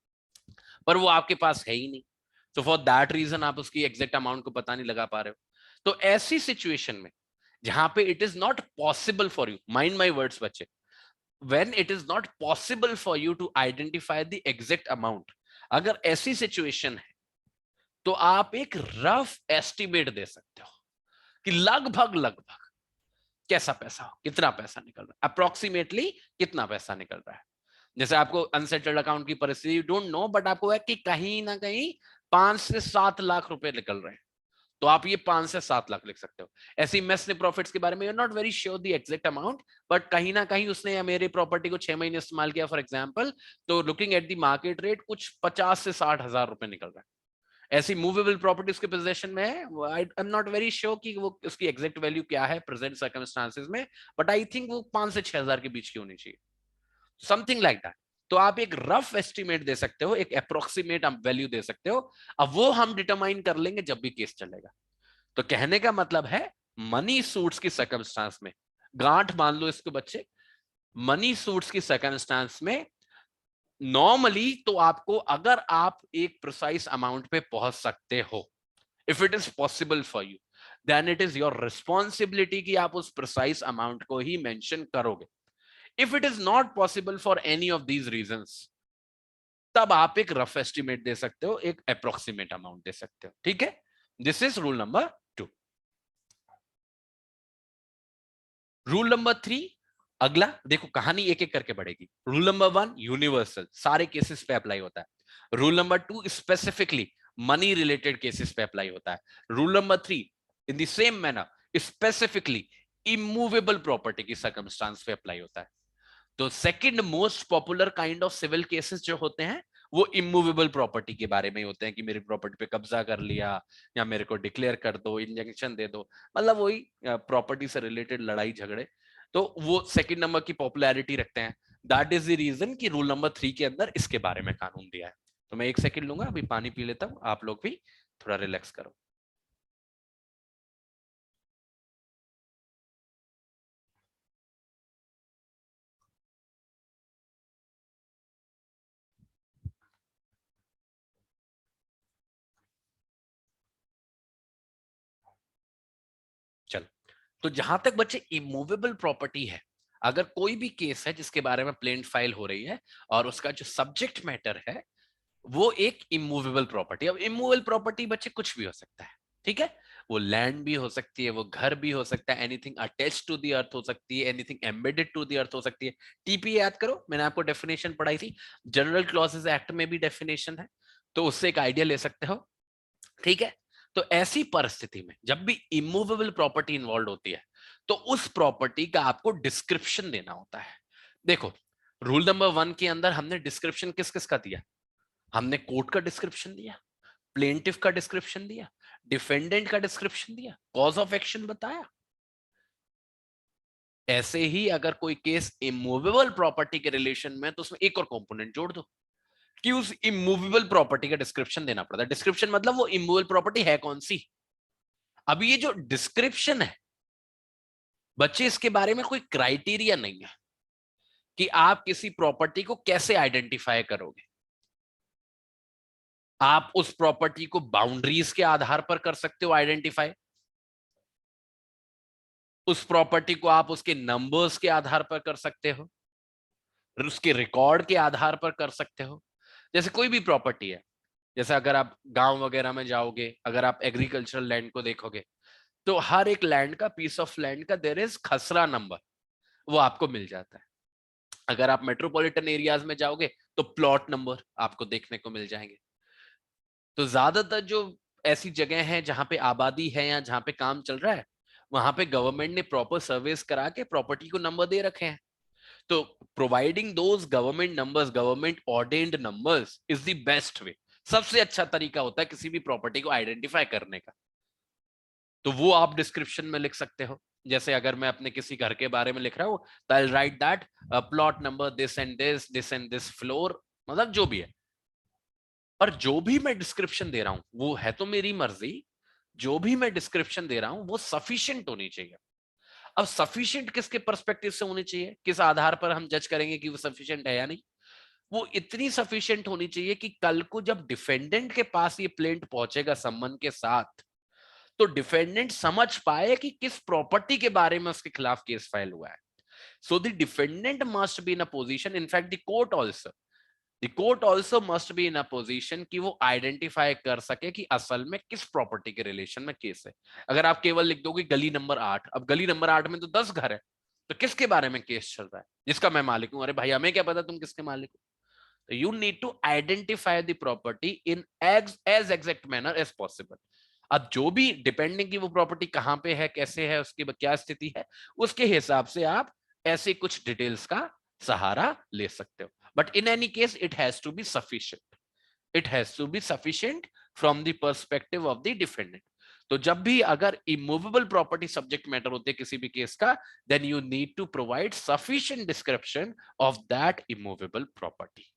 पर वो आपके पास है ही नहीं। तो फॉर दैट रीजन आप उसकी एग्जैक्ट अमाउंट को पता नहीं लगा पा रहे हो। तो ऐसी सिचुएशन में जहां पे it is not possible for you, mind my words बच्चे, when it is not possible for you to identify the exact amount, अगर ऐसी सिचुएशन है तो आप एक रफ एस्टिमेट दे सकते हो कि लगभग लगभग कैसा पैसा हो, कितना पैसा निकल रहा है, अप्रोक्सीमेटली कितना पैसा निकल रहा है। जैसे आपको अनसेटल्ड अकाउंट की परिस्थिति यू डोंट नो, बट आपको है कि कहीं ना कहीं 5 से 7 लाख रुपए निकल रहे हैं, तो आप ये 5 से 7 लाख लिख सकते हो। ऐसी मेस ने प्रॉफिट्स के बारे में not very sure the exact amount, but कहीं ना कहीं उसने मेरे प्रॉपर्टी को 6 महीने इस्तेमाल किया फॉर एग्जांपल, तो looking at the market rate कुछ 50 से 60 हजार रुपए निकल रहा है। ऐसी मूवेबल प्रॉपर्टी उसके पोजीशन में है, I am not very sure कि वो उसकी एग्जैक्ट वैल्यू क्या है प्रेजेंट सर्कमस्टांसेस में, बट आई थिंक वो 5 से 6 हजार के बीच की होनी चाहिए, समथिंग लाइक दैट। तो आप एक रफ एस्टिमेट दे सकते हो, एक अप्रोक्सीमेट वैल्यू दे सकते हो, अब वो हम डिटरमाइन कर लेंगे जब भी केस चलेगा। तो कहने का मतलब है मनी सूट्स की सर्कमस्टांस में, गांठ मान लो इसको बच्चे, मनी सूट्स की सर्कमस्टांस में नॉर्मली तो आपको, अगर आप एक प्रिसाइज अमाउंट पे पहुंच सकते हो, if it is possible for you, then it is your responsibility कि आप उस प्रिसाइज अमाउंट को ही मेंशन करोगे। If it is not possible for any of these reasons, तब आप एक रफ एस्टिमेट दे सकते हो, एक अप्रोक्सीमेट अमाउंट दे सकते हो। ठीक है, this is rule number 2। Rule number 3, अगला देखो कहानी एक एक करके बढ़ेगी। रूल नंबर 1 यूनिवर्सल, सारे केसेस पे अप्लाई होता है। Rule number 2 specifically money related cases पे अप्लाई होता है। Rule number 3 in the same manner specifically immovable property की सर्कमस्टांस पे अप्लाई होता है। तो second most popular kind of civil cases जो होते हैं वो इमूवेबल प्रॉपर्टी के बारे में होते हैं कि मेरी प्रॉपर्टी पे कब्जा कर लिया, या मेरे को डिक्लेयर कर दो, इंजंक्शन दे दो, मतलब वही प्रॉपर्टी से रिलेटेड लड़ाई झगड़े। तो वो सेकंड नंबर की पॉपुलैरिटी रखते हैं। दैट इज द रीजन कि रूल नंबर 3 के अंदर इसके बारे में कानून दिया है। तो मैं 1 सेकंड लूंगा, अभी पानी पी लेता हूं, आप लोग भी थोड़ा रिलैक्स करो। चलो, तो जहां तक बच्चे इमूवेबल प्रॉपर्टी है, अगर कोई भी केस है जिसके बारे में प्लेंट फाइल हो रही है और उसका जो सब्जेक्ट मैटर है वो एक इमूवेबल प्रॉपर्टी, अब इमूवेबल प्रॉपर्टी बच्चे कुछ भी हो सकता है। ठीक है, वो लैंड भी हो सकती है, वो घर भी हो सकता है, anything attached to the earth हो सकती है, anything embedded to the earth हो सकती है। टीपी याद करो, मैंने आपको डेफिनेशन पढ़ाई थी, जनरल क्लॉजेस एक्ट में भी डेफिनेशन है, तो उससे एक आइडिया ले सकते हो। ठीक है, तो ऐसी परिस्थिति में जब भी इमूवेबल प्रॉपर्टी इन्वॉल्व होती है तो उस प्रॉपर्टी का आपको डिस्क्रिप्शन देना होता है। देखो, रूल नंबर 1 के अंदर हमने डिस्क्रिप्शन किस किस का दिया, हमने कोर्ट का डिस्क्रिप्शन दिया, प्लेंटिफ का डिस्क्रिप्शन दिया, डिफेंडेंट का डिस्क्रिप्शन दिया, कॉज ऑफ एक्शन बताया। ऐसे ही अगर कोई केस इमूवेबल प्रॉपर्टी के रिलेशन में, तो उसमें एक और कंपोनेंट जोड़ दो कि उस इमूवेबल प्रॉपर्टी का डिस्क्रिप्शन देना पड़ता है। डिस्क्रिप्शन मतलब वो इमूवेबल प्रॉपर्टी है कौन सी। अब ये जो डिस्क्रिप्शन है बच्चे, इसके बारे में कोई क्राइटेरिया नहीं है कि आप किसी प्रॉपर्टी को कैसे आइडेंटिफाई करोगे। आप उस प्रॉपर्टी को बाउंड्रीज के आधार पर कर सकते हो आइडेंटिफाई, उस प्रॉपर्टी को आप उसके नंबर्स के आधार पर कर सकते हो, उसके रिकॉर्ड के आधार पर कर सकते हो। जैसे कोई भी प्रॉपर्टी है, जैसे अगर आप गांव वगैरह में जाओगे, अगर आप एग्रीकल्चरल लैंड को देखोगे, तो हर एक लैंड का, पीस ऑफ लैंड का देयर इज खसरा नंबर, वो आपको मिल जाता है। अगर आप मेट्रोपॉलिटन एरियाज में जाओगे तो प्लॉट नंबर आपको देखने को मिल जाएंगे। तो ज्यादातर जो ऐसी जगह है जहां पे आबादी है या जहां पे काम चल रहा है, वहां पे गवर्नमेंट ने प्रॉपर सर्विस करा के प्रॉपर्टी को नंबर दे रखे हैं। तो providing those government numbers, government ordained numbers is the best way, सबसे अच्छा तरीका होता है किसी भी प्रॉपर्टी को आइडेंटिफाई करने का। तो वो आप डिस्क्रिप्शन में लिख सकते हो। जैसे अगर मैं अपने किसी घर के बारे में लिख रहा हूँ तो I write that plot number this and this floor, मतलब जो भी है। और जो भी मैं डिस्क्रिप्शन दे रहा हूं वो है तो मेरी मर्जी, जो भी मैं डिस्क्रिप्शन दे रहा हूं वो सफिशिएंट होनी चाहिए। अब सफिशिएंट किसके पर्सपेक्टिव से होनी चाहिए, किस आधार पर हम जज करेंगे कि वो सफिशिएंट है या नहीं? वो इतनी सफिशिएंट होनी चाहिए कि कल को जब डिफेंडेंट के पास ये प्लेंट पहुंचेगा सम्मन के साथ, तो डिफेंडेंट समझ पाए कि किस प्रॉपर्टी के बारे में उसके खिलाफ केस फाइल हुआ है। So the defendant must be in a position, in fact the court also must be in a position कि वो आइडेंटिफाई कर सके कि असल में किस प्रॉपर्टी के रिलेशन में केस है। अगर आप केवल लिख दोगे गली नंबर 8, अब गली नंबर 8 में तो 10 घर है, तो किसके बारे में केस चल रहा है? जिसका मैं मालिक हूं। अरे भाई हमें क्या पता तुम किसके मालिक हो? तो you need to identify the property in as exact manner as possible. अब जो भी डिपेंडिंग की वो प्रॉपर्टी कहां पे है, कैसे है, उसकी क्या स्थिति है, उसके हिसाब से आप ऐसे कुछ डिटेल्स का सहारा ले सकते हो। But in any case it has to be sufficient, it has to be sufficient from the perspective of the defendant. तो जब भी अगर इमूवेबल प्रॉपर्टी सब्जेक्ट मैटर होते हैं किसी भी केस का, then you need to provide sufficient description of that immovable property.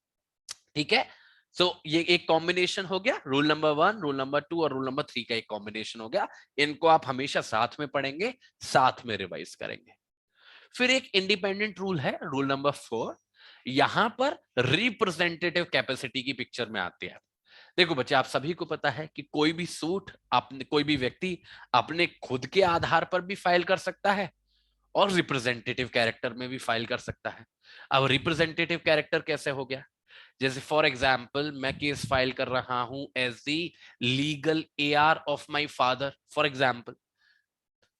ठीक है? सो ये एक कॉम्बिनेशन हो गया, रूल नंबर 1, रूल नंबर 2 और रूल नंबर 3 का एक कॉम्बिनेशन हो गया। इनको आप हमेशा साथ में पढ़ेंगे, साथ में रिवाइज करेंगे। फिर एक इंडिपेंडेंट रूल है, रूल नंबर 4। यहां पर रिप्रेजेंटेटिव कैपेसिटी की पिक्चर में आती है। देखो बच्चे, आप सभी को पता है कि कोई भी सूट अपने, कोई भी व्यक्ति अपने खुद के आधार पर भी फाइल कर सकता है और रिप्रेजेंटेटिव कैरेक्टर में भी फाइल कर सकता है। अब रिप्रेजेंटेटिव कैरेक्टर कैसे हो गया? जैसे फॉर एग्जाम्पल मैं केस फाइल कर रहा हूं as the legal heir of my father for example.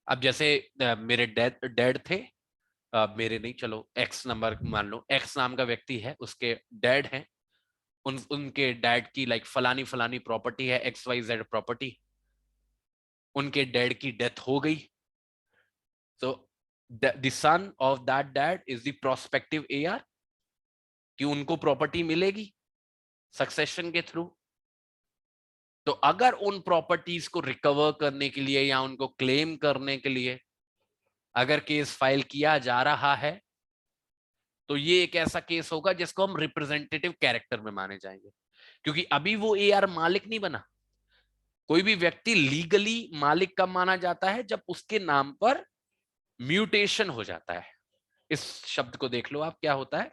अब जैसे मेरे डैड थे, मेरे नहीं, चलो एक्स नंबर मान लो, एक्स नाम का व्यक्ति है, उसके डैड हैं, उनके डैड की लाइक फलानी फलानी प्रॉपर्टी है, XYZ प्रॉपर्टी, उनके डैड की डेथ हो गई। तो the son of that dad is the prospective AR, कि उनको प्रॉपर्टी मिलेगी सक्सेशन के थ्रू। तो अगर उन प्रॉपर्टीज को रिकवर करने के लिए या उनको क्लेम करने के लिए अगर केस फाइल किया जा रहा है, तो ये एक ऐसा केस होगा जिसको हम रिप्रेजेंटेटिव कैरेक्टर में माने जाएंगे, क्योंकि अभी वो एआर मालिक नहीं बना। कोई भी व्यक्ति लीगली मालिक कब माना जाता है? जब उसके नाम पर म्यूटेशन हो जाता है। इस शब्द को देख लो आप, क्या होता है?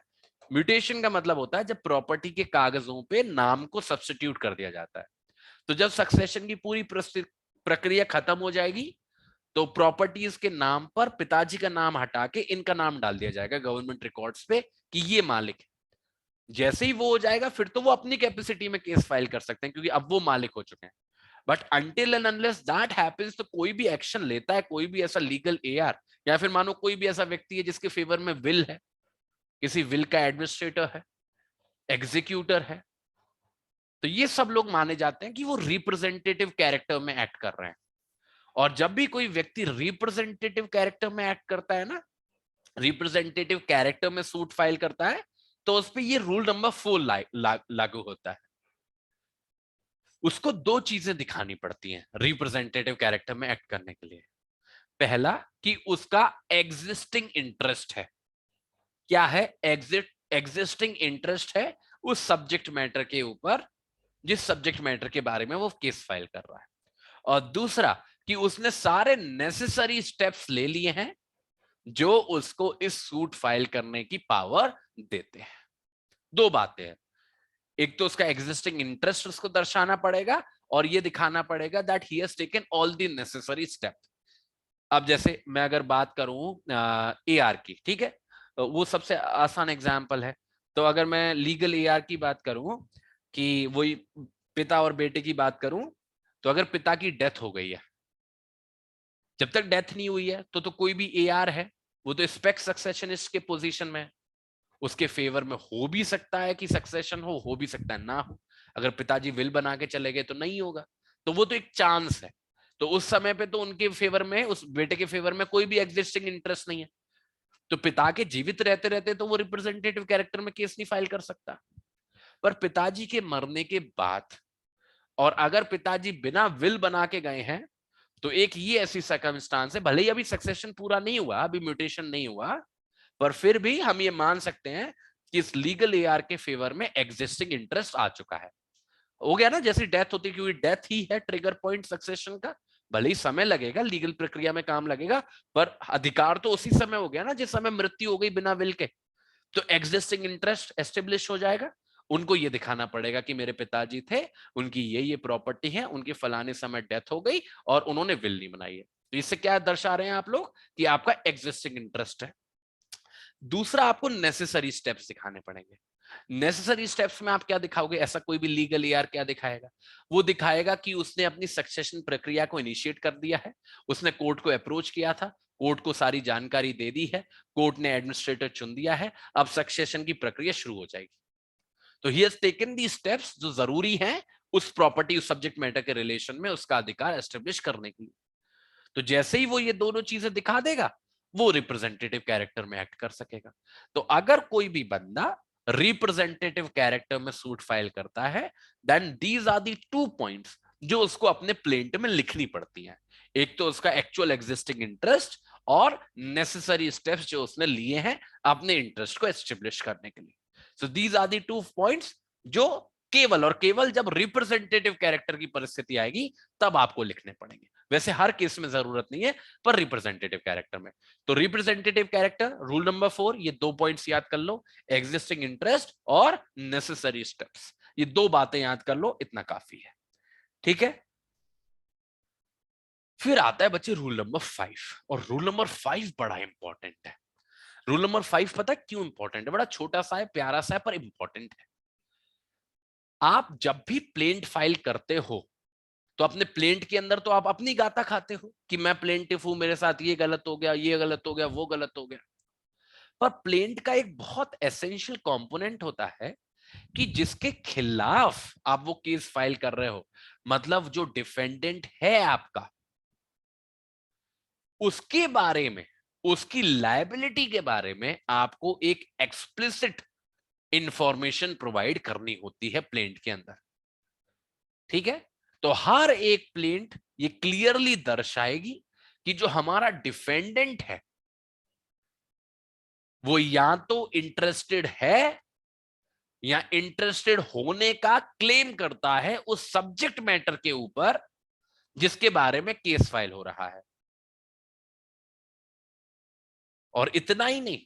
म्यूटेशन का मतलब होता है जब प्रॉपर्टी के कागजों पे नाम को सब्स्टिट्यूट कर दिया जाता है। तो जब सक्सेशन की पूरी प्रक्रिया खत्म हो जाएगी, तो प्रॉपर्टीज के नाम पर पिताजी का नाम हटा के इनका नाम डाल दिया जाएगा गवर्नमेंट रिकॉर्ड्स पे कि ये मालिक है। जैसे ही वो हो जाएगा, फिर तो वो अपनी कैपेसिटी में केस फाइल कर सकते हैं, क्योंकि अब वो मालिक हो चुके हैं। But until and unless that happens, तो कोई भी एक्शन लेता है, कोई भी ऐसा लीगल एआर, या फिर मानो कोई भी ऐसा व्यक्ति है जिसके फेवर में विल है, किसी विल का एडमिनिस्ट्रेटर है, एग्जीक्यूटर है, तो ये सब लोग माने जाते हैं कि वो रिप्रेजेंटेटिव कैरेक्टर में एक्ट कर रहे हैं। और जब भी कोई व्यक्ति रिप्रेजेंटेटिव कैरेक्टर में एक्ट करता है ना, रिप्रेजेंटेटिव कैरेक्टर में सूट फाइल करता है, तो उस पर ये रूल नंबर 4 लागू होता है। उसको दो चीजें दिखानी पड़ती हैं रिप्रेजेंटेटिव कैरेक्टर में एक्ट करने के लिए। पहला, कि उसका एग्जिस्टिंग इंटरेस्ट है। क्या है? एग्जिस्टिंग इंटरेस्ट है उस सब्जेक्ट मैटर के ऊपर, जिस सब्जेक्ट मैटर के बारे में वो केस फाइल कर रहा है। और दूसरा, कि उसने सारे नेसेसरी स्टेप्स ले लिए हैं जो उसको इस सूट फाइल करने की पावर देते हैं। दो बातें हैं, एक तो उसका एग्जिस्टिंग इंटरेस्ट उसको दर्शाना पड़ेगा, और ये दिखाना पड़ेगा that he has taken all the necessary step. अब जैसे मैं अगर बात करूं एआर की, ठीक है, तो वो सबसे आसान एग्जांपल है। तो अगर मैं लीगल एआर की बात करूं, कि वही पिता और बेटे की बात करूं, तो अगर पिता की डेथ हो गई है, जब तक डेथ नहीं हुई है तो कोई भी एआर है वो तो स्पेक्ट सक्सेशनिस्ट के पोजीशन में है, उसके फेवर में हो भी सकता है कि सक्सेशन हो भी सकता है ना हो। अगर पिताजी विल बना के चले गए तो नहीं होगा, तो वो तो एक चांस है। तो उस समय पे तो उनके फेवर में, उस बेटे के फेवर में कोई भी एग्जिस्टिंग इंटरेस्ट नहीं है, तो पिता के जीवित रहते रहते तो वो रिप्रेजेंटेटिव कैरेक्टर में केस नहीं फाइल कर सकता। पर पिताजी के मरने के बाद, और अगर पिताजी बिना विल बना के गए हैं, तो एक ये ऐसी सर्कमस्टांस है, भले ही अभी सक्सेशन पूरा नहीं हुआ, अभी म्यूटेशन नहीं हुआ, पर फिर भी हम ये मान सकते हैं कि इस लीगल एआर के फेवर में एग्जिस्टिंग इंटरेस्ट आ चुका है। हो गया ना, जैसी डेथ होती है, क्योंकि डेथ ही है ट्रिगर पॉइंट सक्सेशन का। भले ही समय लगेगा, लीगल प्रक्रिया में काम लगेगा, पर अधिकार तो उसी समय हो गया ना जिस समय मृत्यु हो गई बिना विल के। तो एग्जिस्टिंग इंटरेस्ट एस्टेब्लिश हो जाएगा। उनको ये दिखाना पड़ेगा कि मेरे पिताजी थे, उनकी ये प्रॉपर्टी है, उनके फलाने समय डेथ हो गई और उन्होंने विल नहीं बनाई है। तो इससे क्या दर्शा रहे हैं आप लोग कि आपका एग्जिस्टिंग इंटरेस्ट है। दूसरा, आपको नेसेसरी स्टेप्स दिखाने पड़ेंगे। नेसेसरी स्टेप्स में आप क्या दिखाओगे? ऐसा कोई भी लीगल एआर क्या दिखाएगा? वो दिखाएगा कि उसने अपनी सक्सेशन प्रक्रिया को इनिशिएट कर दिया है, उसने कोर्ट को अप्रोच किया था, कोर्ट को सारी जानकारी दे दी है, कोर्ट ने एडमिनिस्ट्रेटर चुन दिया है, अब सक्सेशन की प्रक्रिया शुरू हो जाएगी। तो he has taken the steps जो जरूरी हैं उस प्रॉपर्टी, उस सब्जेक्ट मैटर के रिलेशन में उसका अधिकार एस्टेब्लिश करने के लिए। तो जैसे ही वो ये दोनों चीजें दिखा देगा, वो रिप्रेजेंटेटिव कैरेक्टर में एक्ट कर सकेगा। तो अगर कोई भी बंदा रिप्रेजेंटेटिव कैरेक्टर में सूट फाइल करता है, then these are the 2 points जो उसको अपने प्लेंट में लिखनी पड़ती हैं। एक तो उसका एक्चुअल एग्जिस्टिंग इंटरेस्ट और नेसेसरी स्टेप्स जो उसने लिए हैं अपने इंटरेस्ट को एस्टेब्लिश करने के लिए। So these are the 2 points जो केवल और केवल जब रिप्रेजेंटेटिव कैरेक्टर की परिस्थिति आएगी तब आपको लिखने पड़ेंगे। वैसे हर केस में जरूरत नहीं है, पर रिप्रेजेंटेटिव कैरेक्टर में। तो रिप्रेजेंटेटिव कैरेक्टर रूल नंबर 4, ये 2 पॉइंट्स याद कर लो, एग्जिस्टिंग इंटरेस्ट और नेसेसरी स्टेप्स। ये 2 बातें याद कर लो, इतना काफी है। ठीक है, फिर आता है बच्चे रूल नंबर 5, और रूल नंबर 5 बड़ा इंपॉर्टेंट है। रूल नंबर 5 पता है क्यों इंपॉर्टेंट है? बड़ा छोटा सा है, प्यारा सा है, पर इंपॉर्टेंट है। आप जब भी प्लेंट फाइल करते हो तो अपने प्लेंट के अंदर तो आप अपनी गाता खाते हो कि मैं प्लेंटिफ हूं, मेरे साथ ये गलत हो गया, ये गलत हो गया, वो गलत हो गया। पर प्लेंट का एक बहुत एसेंशियल कंपोनेंट होता है कि जिसके खिलाफ आप वो केस फाइल कर रहे हो, मतलब जो डिफेंडेंट है आपका, उसके बारे में, उसकी लायबिलिटी के बारे में आपको एक एक्सप्लिसिट इंफॉर्मेशन प्रोवाइड करनी होती है प्लेंट के अंदर। ठीक है, तो हर एक प्लेंट ये क्लियरली दर्शाएगी कि जो हमारा डिफेंडेंट है वो या तो इंटरेस्टेड है या इंटरेस्टेड होने का क्लेम करता है उस सब्जेक्ट मैटर के ऊपर जिसके बारे में केस फाइल हो रहा है। और इतना ही नहीं,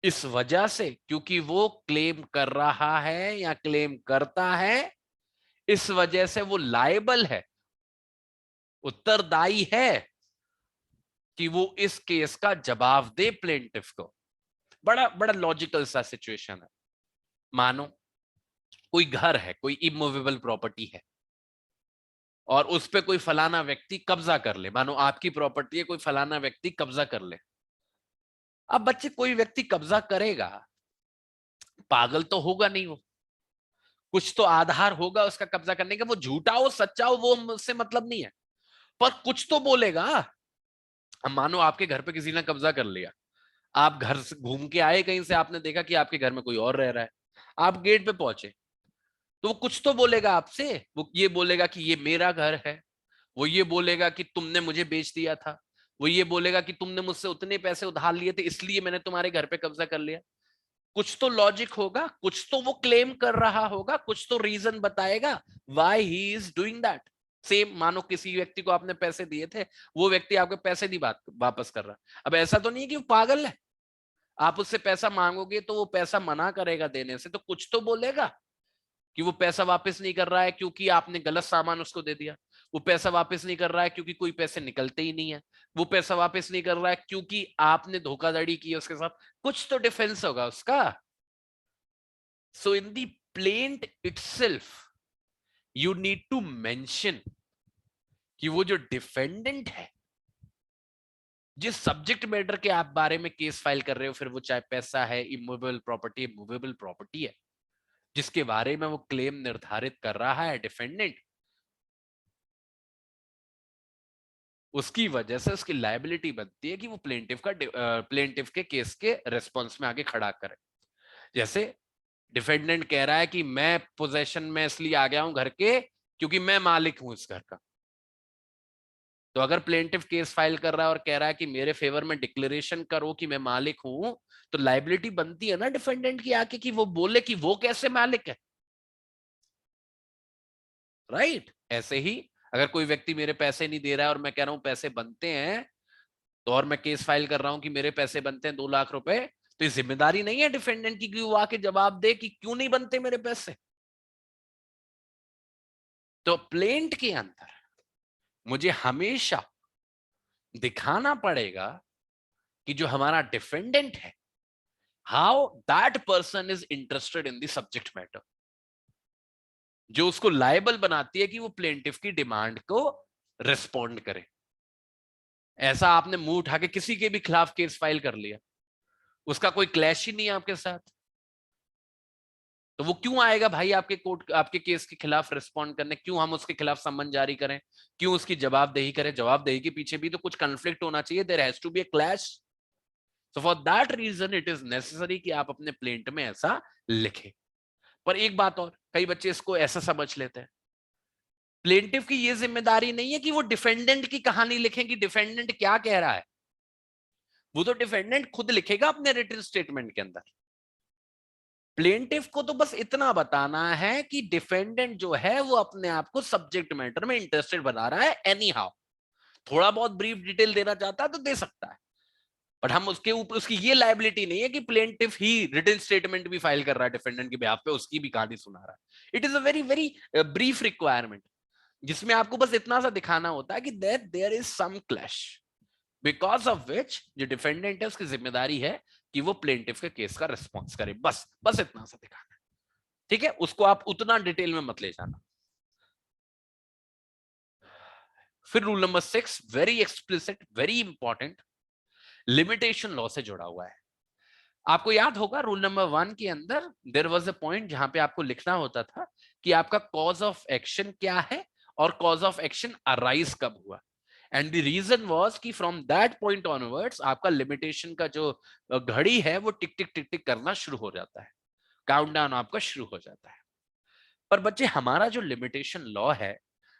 इस वजह से क्योंकि वो क्लेम कर रहा है या क्लेम करता है, इस वजह से वो लायबल है, उत्तरदायी है कि वो इस केस का जवाब दे प्लेंटिफ को। बड़ा बड़ा लॉजिकल सा सिचुएशन है। मानो कोई घर है, कोई इमूवेबल प्रॉपर्टी है और उस पे कोई फलाना व्यक्ति कब्जा कर ले। मानो आपकी प्रॉपर्टी है, कोई फलाना व्यक्ति कब्जा कर ले। अब बच्चे कोई व्यक्ति कब्जा करेगा, पागल तो होगा नहीं वो, कुछ तो आधार होगा उसका कब्जा करने का। वो झूठा हो सच्चा हो वो मुझसे मतलब नहीं है, पर कुछ तो बोलेगा। अब मानो आपके घर पे किसी ने कब्जा कर लिया, आप घर से घूम के आए कहीं से, आपने देखा कि आपके घर में कोई और रह रहा है, आप गेट पे पहुंचे, तो वो कुछ तो बोलेगा आपसे। वो ये बोलेगा कि ये मेरा घर है, वो ये बोलेगा कि तुमने मुझे बेच दिया था, वो ये बोलेगा कि तुमने मुझसे उतने पैसे उधार लिए थे इसलिए मैंने तुम्हारे घर पे कब्जा कर लिया। कुछ तो लॉजिक होगा, कुछ तो वो क्लेम कर रहा होगा, कुछ तो रीजन बताएगा why he is doing that. Same मानो किसी व्यक्ति को आपने पैसे दिए थे, वो व्यक्ति आपके पैसे नहीं वापस कर रहा। अब ऐसा तो नहीं है कि वो पागल है, आप उससे पैसा मांगोगे तो वो पैसा मना करेगा देने से, तो कुछ तो बोलेगा कि वो पैसा वापस नहीं कर रहा है क्योंकि आपने गलत सामान उसको दे दिया, वो पैसा वापस नहीं कर रहा है क्योंकि कोई पैसे निकलते ही नहीं है, वो पैसा वापस नहीं कर रहा है क्योंकि आपने धोखाधड़ी की उसके साथ। कुछ तो डिफेंस होगा उसका। So in the plaint itself you need to mention कि वो जो डिफेंडेंट है, जिस सब्जेक्ट मैटर के आप बारे में केस फाइल कर रहे हो, फिर वो चाहे पैसा है, इमूवेबल प्रॉपर्टी, मूवेबल प्रॉपर्टी है, जिसके बारे में वो क्लेम निर्धारित कर रहा है डिफेंडेंट, उसकी वजह से उसकी लायबिलिटी बनती है कि वो प्लेंटिफ के केस के रेस्पॉन्स में आगे खड़ा करे। जैसे डिफेंडेंट कह रहा है कि मैं पोजेशन में इसलिए आ गया हूं घर के क्योंकि मैं मालिक हूं इस घर का, तो अगर प्लेंटिफ केस फाइल कर रहा है और कह रहा है कि मेरे फेवर में डिक्लेरेशन करो कि मैं मालिक हूं, तो लाइबिलिटी बनती है ना डिफेंडेंट की आके कि वो बोले कि वो कैसे मालिक है, राइट? ऐसे ही अगर कोई व्यक्ति मेरे पैसे नहीं दे रहा है और मैं कह रहा हूं पैसे बनते हैं, तो और मैं केस फाइल कर रहा हूं कि मेरे पैसे बनते हैं 2 लाख रुपए, तो ये जिम्मेदारी नहीं है डिफेंडेंट की कि वो आके जवाब दे कि क्यों नहीं बनते मेरे पैसे। तो प्लेंट के अंदर मुझे हमेशा दिखाना पड़ेगा कि जो हमारा डिफेंडेंट है, how that person is interested in the subject matter, जो उसको लायबल बनाती है कि वो प्लेंटिफ की डिमांड को रिस्पॉन्ड करे। ऐसा आपने मुंह उठा के किसी के भी खिलाफ केस फाइल कर लिया, उसका कोई क्लैश ही नहीं है आपके साथ, तो वो क्यों आएगा भाई आपके कोर्ट, आपके केस के खिलाफ रिस्पॉन्ड करने? क्यों हम उसके खिलाफ सम्मन जारी करें? क्यों उसकी जवाबदेही करें? जवाबदेही के पीछे भी तो कुछ कॉन्फ्लिक्ट होना चाहिए, there has to be a clash. So for that reason it is necessary कि आप अपने प्लेंट में ऐसा लिखें। पर एक बात और, कई बच्चे इसको ऐसा समझ लेते हैं, प्लेंटिफ की ये जिम्मेदारी नहीं है कि वो डिफेंडेंट की कहानी लिखें कि डिफेंडेंट क्या कह रहा है, वो तो डिफेंडेंट खुद लिखेगा अपने रिटन स्टेटमेंट के अंदर। प्लेंटिफ को तो बस इतना बताना है कि डिफेंडेंट जो है वो अपने आप को सब्जेक्ट मैटर में इंटरेस्टेड बना रहा है एनी हाउ। थोड़ा बहुत ब्रीफ डिटेल देना चाहता है तो दे सकता है, बट हम उसके ऊपर, उसकी ये लाइबिलिटी नहीं है कि प्लेंटिफ ही रिटन स्टेटमेंट भी फाइल कर रहा है डिफेंडेंट के बिहाफ पे, उसकी भी कहानी सुना रहा है। It is a very very brief requirement, जिसमें आपको बस इतना सा दिखाना होता है कि there is some clash, because of which जो डिफेंडेंट है उसकी जिम्मेदारी है कि वो प्लेंटिफ के केस का रिस्पॉन्स करे, बस बस इतना सा दिखाना है। ठीक है, उसको आप उतना डिटेल में मत ले जाना। फिर rule number 6, very explicit, very important, limitation law से जुड़ा हुआ है। आपको याद होगा रूल नंबर 1 के अंदर देयर वाज अ पॉइंट जहां पे आपको लिखना होता था कि आपका कॉज ऑफ एक्शन क्या है और कॉज ऑफ एक्शन अराइज कब हुआ, एंड द रीजन वाज कि फ्रॉम दैट पॉइंट ऑनवर्ड्स आपका लिमिटेशन का जो घड़ी है वो टिक टिक टिक टिक करना शुरू हो जाता है, काउंटडाउन आपका शुरू हो जाता है। पर बच्चे हमारा जो लिमिटेशन लॉ है,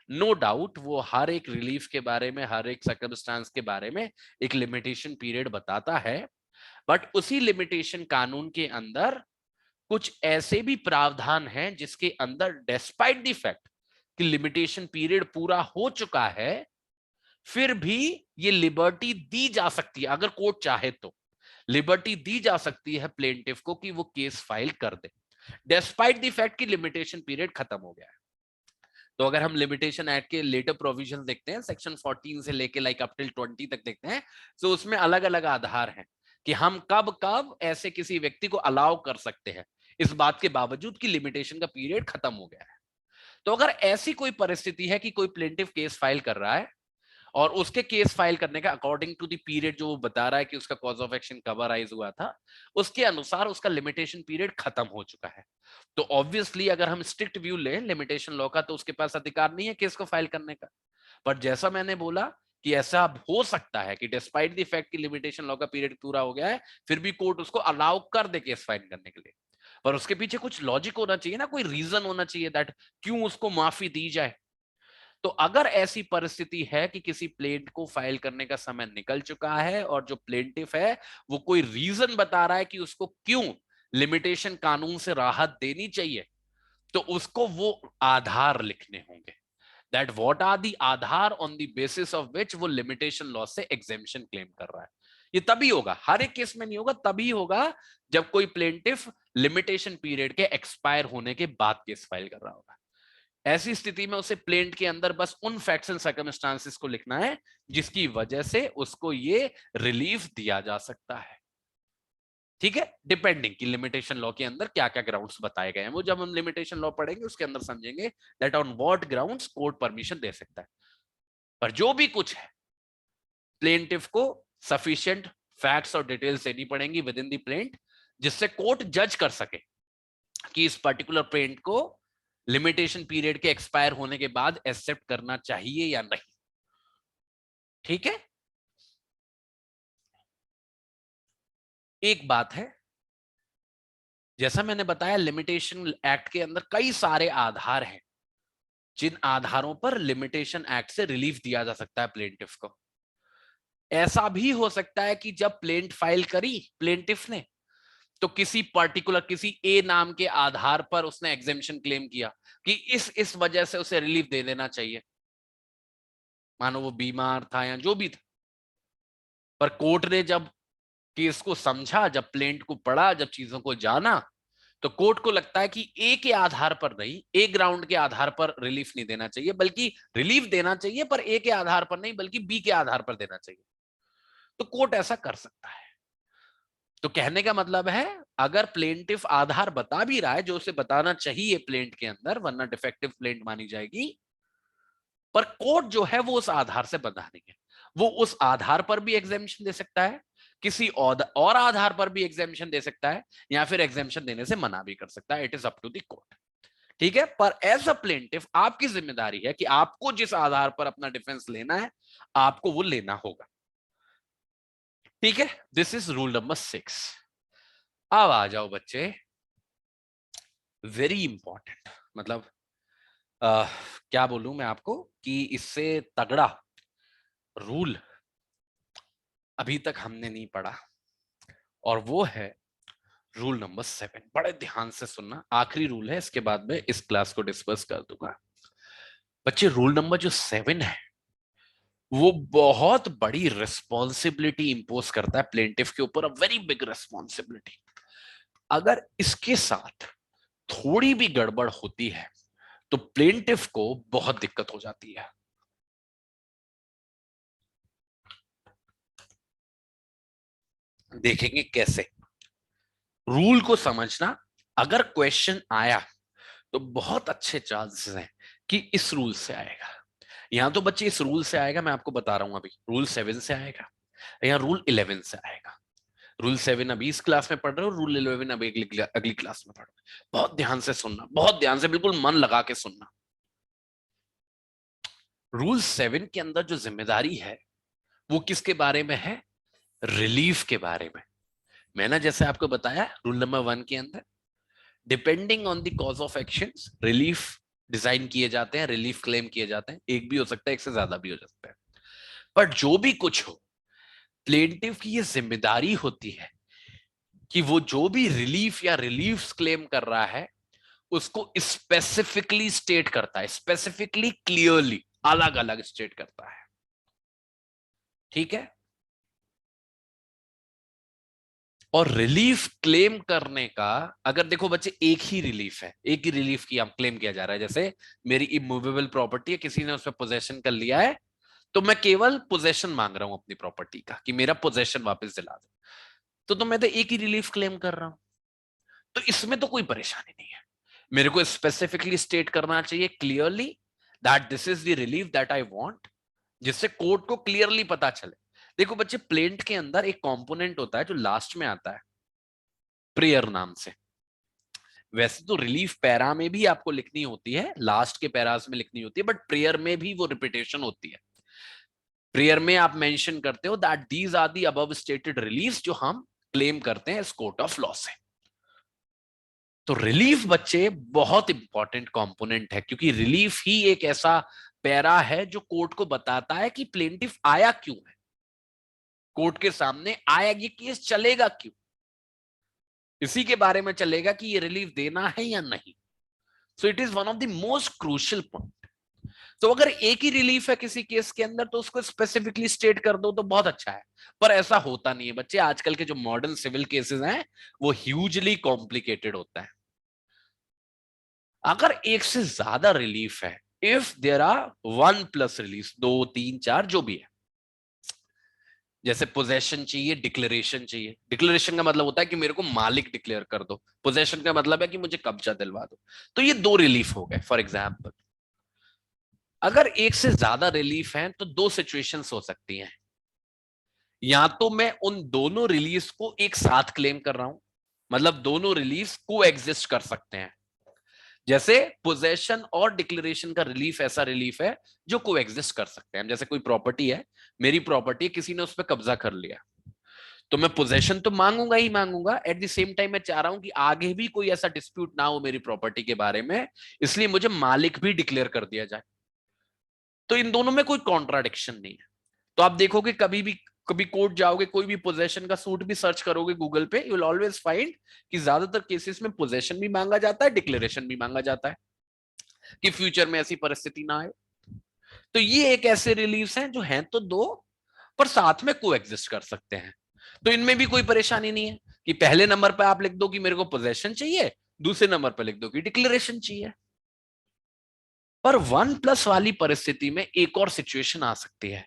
नो डाउट वो हर एक रिलीफ के बारे में, हर एक सर्कमस्टांस के बारे में एक लिमिटेशन पीरियड बताता है, बट उसी लिमिटेशन कानून के अंदर कुछ ऐसे भी प्रावधान हैं जिसके अंदर डिस्पाइट द फैक्ट कि लिमिटेशन पीरियड पूरा हो चुका है, फिर भी ये लिबर्टी दी जा सकती है, अगर कोर्ट चाहे तो लिबर्टी दी जा सकती है प्लेंटिफ को कि वो केस फाइल कर दे डिस्पाइट द फैक्ट कि लिमिटेशन पीरियड खत्म हो गया है। तो अगर हम लिमिटेशन एक्ट के लेटर प्रोविजन देखते हैं, सेक्शन 14 से लेके लाइक अप टिल 20 तक देखते हैं, तो उसमें अलग अलग आधार हैं कि हम कब कब ऐसे किसी व्यक्ति को अलाउ कर सकते हैं इस बात के बावजूद कि लिमिटेशन का पीरियड खत्म हो गया है। तो अगर ऐसी कोई परिस्थिति है कि कोई प्लेंटिफ केस फाइल कर रहा है और उसके केस फाइल करने का अकॉर्डिंग टू द पीरियड जो वो बता रहा है कि उसका कॉज ऑफ एक्शन कब अराइज हुआ था, उसके अनुसार उसका लिमिटेशन पीरियड खत्म हो चुका है, तो ऑब्वियसली अगर हम स्ट्रिक्ट व्यू लें लिमिटेशन लॉ का, तो उसके पास अधिकार नहीं है केस को फाइल करने का। पर जैसा मैंने बोला कि ऐसा हो सकता है कि डिस्पाइट द फैक्ट कि लिमिटेशन लॉ का पीरियड पूरा हो गया है, फिर भी कोर्ट उसको अलाउ कर दे केस फाइल करने के लिए, पर उसके पीछे कुछ लॉजिक होना चाहिए ना, कोई रीजन होना चाहिए दैट क्यों उसको माफी दी जाए। तो अगर ऐसी परिस्थिति है कि किसी प्लेंट को फाइल करने का समय निकल चुका है और जो प्लेंटिफ है वो कोई रीजन बता रहा है कि उसको क्यों लिमिटेशन कानून से राहत देनी चाहिए, तो उसको वो आधार लिखने होंगे, दैट व्हाट आर दी आधार on the basis of which वो लिमिटेशन लॉ से एग्जेम्पशन क्लेम कर रहा है। ये तभी होगा, हर एक केस में नहीं होगा, तभी होगा जब कोई प्लेंटिफ लिमिटेशन पीरियड के एक्सपायर होने के बाद केस फाइल कर रहा होगा। ऐसी स्थिति में उसे प्लेंट के अंदर बस उन फैक्ट्स एंड सर्कमस्टांसेस को लिखना है जिसकी वजह से उसको ये रिलीफ दिया जा सकता है। ठीक है, डिपेंडिंग कि लिमिटेशन लॉ के अंदर क्या क्या ग्राउंड्स बताए गए हैं, वो जब हम लिमिटेशन लॉ पढ़ेंगे उसके अंदर समझेंगे that on what grounds court permission दे सकता है। पर जो भी कुछ है प्लेंटिफ को सफिशिएंट फैक्ट्स और डिटेल्स देनी पड़ेंगी विद इन द प्लेंट, जिससे कोर्ट जज कर सके कि इस पर्टिकुलर प्लेंट को लिमिटेशन पीरियड के एक्सपायर होने के बाद एक्सेप्ट करना चाहिए या नहीं। ठीक है, एक बात है, जैसा मैंने बताया लिमिटेशन एक्ट के अंदर कई सारे आधार हैं जिन आधारों पर लिमिटेशन एक्ट से रिलीफ दिया जा सकता है प्लेंटिफ को। ऐसा भी हो सकता है कि जब प्लेंट फाइल करी प्लेंटिफ ने, तो किसी पर्टिकुलर किसी ए नाम के आधार पर उसने एग्जेम्पशन क्लेम किया कि इस वजह से उसे रिलीफ दे देना चाहिए, मानो वो बीमार था या जो भी था। पर कोर्ट ने जब केस को समझा, जब प्लेंट को पढ़ा, जब चीजों को जाना, तो कोर्ट को लगता है कि ए के आधार पर नहीं, ए ग्राउंड के आधार पर रिलीफ नहीं देना चाहिए, बल्कि रिलीफ देना चाहिए पर ए के आधार पर नहीं बल्कि बी के आधार पर देना चाहिए। तो कोर्ट ऐसा कर सकता है। तो कहने का मतलब है, अगर प्लेंटिफ आधार बता भी रहा है जो उसे बताना चाहिए प्लेंट के अंदर, वरना डिफेक्टिव प्लेंट मानी जाएगी, पर कोर्ट जो है वो उस आधार से बंधा नहीं है। वो उस आधार पर भी एग्जेम्पशन दे सकता है, किसी और आधार पर भी एग्जेम्पशन दे सकता है, या फिर एग्जेम्पशन देने से मना भी कर सकता है। It is up to the court. ठीक है, पर एज अ प्लेंटिफ आपकी जिम्मेदारी है कि आपको जिस आधार पर अपना डिफेंस लेना है, आपको वो लेना होगा। ठीक है, दिस इज रूल नंबर 6। अब आ जाओ बच्चे, वेरी इंपॉर्टेंट, मतलब क्या बोलूं मैं आपको कि इससे तगड़ा रूल अभी तक हमने नहीं पढ़ा, और वो है रूल नंबर 7। बड़े ध्यान से सुनना, आखिरी रूल है, इसके बाद में इस क्लास को डिस्पर्स कर दूंगा। बच्चे, रूल नंबर जो 7 है वो बहुत बड़ी रिस्पॉन्सिबिलिटी इंपोज करता है प्लेंटिफ के ऊपर, अ वेरी बिग रिस्पॉन्सिबिलिटी। अगर इसके साथ थोड़ी भी गड़बड़ होती है तो प्लेंटिफ को बहुत दिक्कत हो जाती है। देखेंगे कैसे। रूल को समझना, अगर क्वेश्चन आया तो बहुत अच्छे चांसेस हैं कि इस रूल से आएगा। यहां तो बच्चे इस रूल से आएगा, मैं आपको बता रहा हूं अभी, रूल 7 से आएगा या रूल 11 से आएगा। रूल 7 अभी इस क्लास में पढ़ रहे हो, रूल 11 अभी अगली क्लास में पढ़ रहे हो। बहुत ध्यान से सुनना, बहुत ध्यान से, बिल्कुल मन लगा के सुनना। रूल 7 के अंदर जो जिम्मेदारी है वो किसके बारे में है? रिलीफ के बारे में। मैंने जैसे आपको बताया रूल नंबर 1 के अंदर, depending on the cause of action relief design किए जाते हैं, रिलीफ क्लेम किए जाते हैं। एक भी हो सकता है, एक से ज्यादा भी हो सकता है, पर जो भी कुछ हो, प्लेंटिफ की ये जिम्मेदारी होती है कि वो जो भी रिलीफ या रिलीफ क्लेम कर रहा है उसको स्पेसिफिकली स्टेट करता है, स्पेसिफिकली क्लियरली अलग अलग स्टेट करता है। ठीक है, और रिलीफ क्लेम करने का, अगर देखो बच्चे एक ही रिलीफ है, एक ही रिलीफ की हम क्लेम किया जा रहा है, जैसे मेरी इमूवेबल प्रॉपर्टी है, किसी ने उस पर पोजेशन कर लिया है, तो मैं केवल पोजेशन मांग रहा हूं अपनी प्रॉपर्टी का कि मेरा पोजेशन वापस दिला दो, तो मैं तो एक ही रिलीफ क्लेम कर रहा हूं। तो इसमें तो कोई परेशानी नहीं है। मेरे को स्पेसिफिकली स्टेट करना चाहिए clearly that this is the relief that I want, जिससे कोर्ट को क्लियरली पता चले। देखो बच्चे, प्लेंट के अंदर एक कंपोनेंट होता है जो लास्ट में आता है, प्रेयर नाम से। वैसे तो रिलीफ पैरा में भी आपको लिखनी होती है, लास्ट के पैरास में लिखनी होती है, बट प्रेयर में भी वो रिपीटेशन होती है। प्रेयर में आप मेंशन करते हो that these are the above stated reliefs जो हम क्लेम करते हैं इस कोर्ट ऑफ लॉ से। तो रिलीफ बच्चे बहुत इंपॉर्टेंट कंपोनेंट है, क्योंकि रिलीफ ही एक ऐसा पैरा है जो कोर्ट को बताता है कि प्लेंटिफ आया क्यों है, कोर्ट के सामने आया, ये केस चलेगा क्यों, इसी के बारे में चलेगा कि ये रिलीफ देना है या नहीं। So it is one of the most crucial point. तो अगर एक ही रिलीफ है किसी केस के अंदर तो उसको स्पेसिफिकली स्टेट कर दो तो बहुत अच्छा है, पर ऐसा होता नहीं है बच्चे। आजकल के जो मॉडर्न सिविल केसेस हैं वो ह्यूजली कॉम्प्लिकेटेड होता है। अगर एक से ज्यादा रिलीफ है, इफ देयर आर 1+ रिलीफ, 2, 3, 4 जो भी है, जैसे पोजेशन चाहिए, डिक्लेरेशन चाहिए। डिक्लेरेशन का मतलब होता है कि मेरे को मालिक डिक्लेयर कर दो, पोजेशन का मतलब है कि मुझे कब्जा दिलवा दो। तो ये 2 रिलीफ हो गए फॉर एग्जाम्पल। अगर एक से ज्यादा रिलीफ है तो 2 सिचुएशंस हो सकती हैं। या तो मैं उन दोनों रिलीफ को एक साथ क्लेम कर रहा हूं, मतलब दोनों रिलीफ को एग्जिस्ट कर सकते हैं। जैसे पोजेशन और डिक्लेरेशन का रिलीफ ऐसा रिलीफ है जो को एग्जिस्ट कर सकते हैं। जैसे कोई प्रॉपर्टी है, मेरी प्रॉपर्टी, किसी ने उस पर कब्जा कर लिया, तो मैं पोजेशन तो मांगूंगा ही मांगूंगा, एट द सेम टाइम मैं चाह रहा हूं कि आगे भी कोई ऐसा डिस्प्यूट ना हो मेरी प्रॉपर्टी के बारे में, इसलिए मुझे मालिक भी डिक्लेयर कर दिया जाए। तो इन दोनों में कोई कॉन्ट्राडिक्शन नहीं है। तो आप देखोगे कभी कोर्ट जाओगे, कोई भी पोजेशन का सूट भी सर्च करोगे गूगल पे, यू विल ऑलवेज फाइंड कि ज्यादातर केसेस में पोजेशन भी मांगा जाता है, डिक्लेरेशन भी मांगा जाता है, कि फ्यूचर में ऐसी परिस्थिति ना आए। तो ये एक ऐसे रिलीव्स हैं जो हैं तो दो, पर साथ में को एग्जिस्ट कर सकते हैं। तो इनमें भी कोई परेशानी नहीं है कि पहले नंबर पर आप लिख दो कि मेरे को पोजेशन चाहिए, दूसरे नंबर पर लिख दो कि डिक्लेरेशन चाहिए। पर 1+ वाली परिस्थिति में एक और सिचुएशन आ सकती है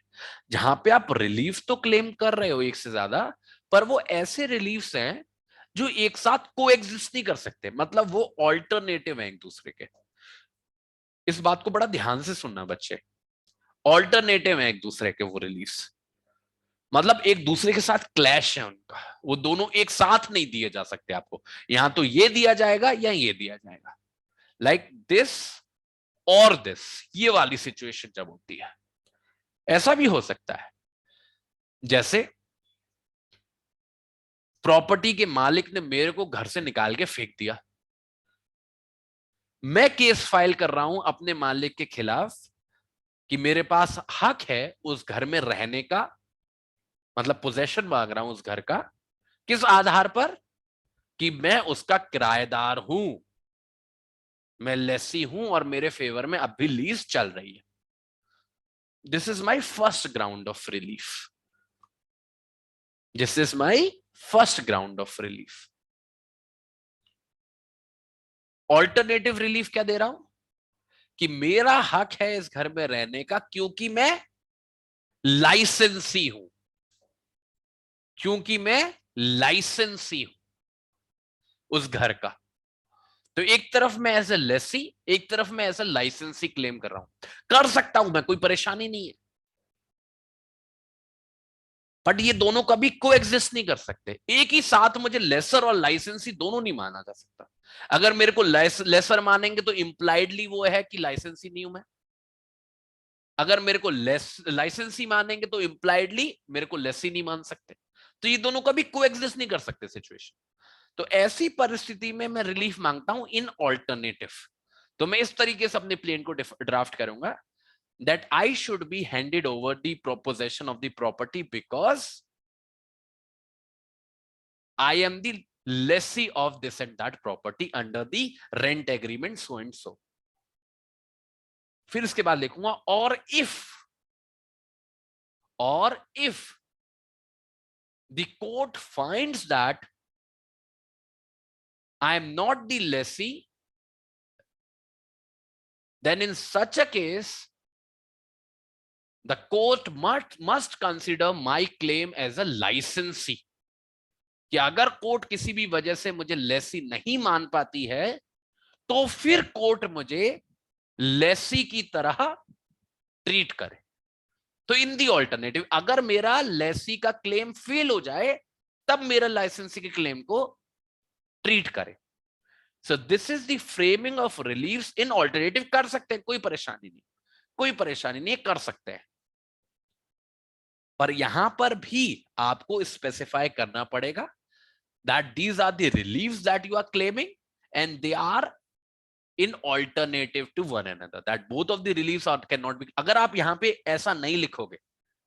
जहां पे आप रिलीफ तो क्लेम कर रहे हो एक से ज्यादा, पर वो ऐसे रिलीफ्स हैं जो एक साथ को एग्जिस्ट नहीं कर सकते, मतलब वो ऑल्टरनेटिव है एक दूसरे के। इस बात को बड़ा ध्यान से सुनना बच्चे, ऑल्टरनेटिव है एक दूसरे के वो रिलीफ्स, मतलब एक दूसरे के साथ क्लैश है उनका, वो दोनों एक साथ नहीं दिए जा सकते आपको। यहां तो ये दिया जाएगा या ये दिया जाएगा, लाइक दिस और दिस, ये वाली सिचुएशन जब होती है। ऐसा भी हो सकता है जैसे प्रॉपर्टी के मालिक ने मेरे को घर से निकाल के फेंक दिया, मैं केस फाइल कर रहा हूं अपने मालिक के खिलाफ कि मेरे पास हक है उस घर में रहने का, मतलब पोजेशन मांग रहा हूं उस घर का। किस आधार पर? कि मैं उसका किराएदार हूं, मैं लेसी हूं और मेरे फेवर में अब भी लीज चल रही है। This is my first ground of relief, this is my first ground of relief. Alternative relief क्या दे रहा हूं? कि मेरा हक है इस घर में रहने का क्योंकि मैं लाइसेंसी हूं, क्योंकि मैं लाइसेंसी हूं उस घर का। तो एक तरफ मैं एज ए लेसी, एक तरफ मैं एज ए लाइसेंसी क्लेम कर रहा हूं, कर सकता हूं मैं, कोई परेशानी नहीं है। बट ये दोनों कभी को एग्जिस्ट नहीं कर सकते, एक ही साथ मुझे लेसर और लाइसेंसी दोनों नहीं माना जा सकता। अगर मेरे को लेसर मानेंगे तो इंप्लाइडली वो है कि लाइसेंसी नहीं हूं मैं, अगर मेरे को लाइसेंसी मानेंगे तो इंप्लाइडली मेरे को लेसी नहीं मान सकते। तो ये दोनों कभी को एग्जिस्ट नहीं कर सकते सिचुएशन। तो ऐसी परिस्थिति में मैं रिलीफ मांगता हूं इन ऑल्टरनेटिव। तो मैं इस तरीके से अपने प्लेन को ड्राफ्ट करूंगा that I should be handed over the possession of the property because I am the lessee of this and that property under the rent agreement so and so. फिर इसके बाद लिखूंगा और if the court finds that I am not the lessee, then in such a case the court must consider my claim as a licensee. कि अगर court किसी भी वजह से मुझे लेसी नहीं मान पाती है तो फिर कोर्ट मुझे लेसी की तरह ट्रीट करे। तो इन दी ऑल्टरनेटिव अगर मेरा लेसी का क्लेम फेल हो जाए तब मेरा लाइसेंसी के क्लेम को ट्रीट करे। सो this is the framing of relieves in alternative. कर सकते हैं, कोई परेशानी नहीं, कोई परेशानी नहीं, कर सकते हैं। पर यहां पर भी आपको स्पेसिफाई करना पड़ेगा that these are the reliefs that you are claiming and they are in alternative to one another, that both of the reliefs are cannot be। अगर आप यहां पे ऐसा नहीं लिखोगे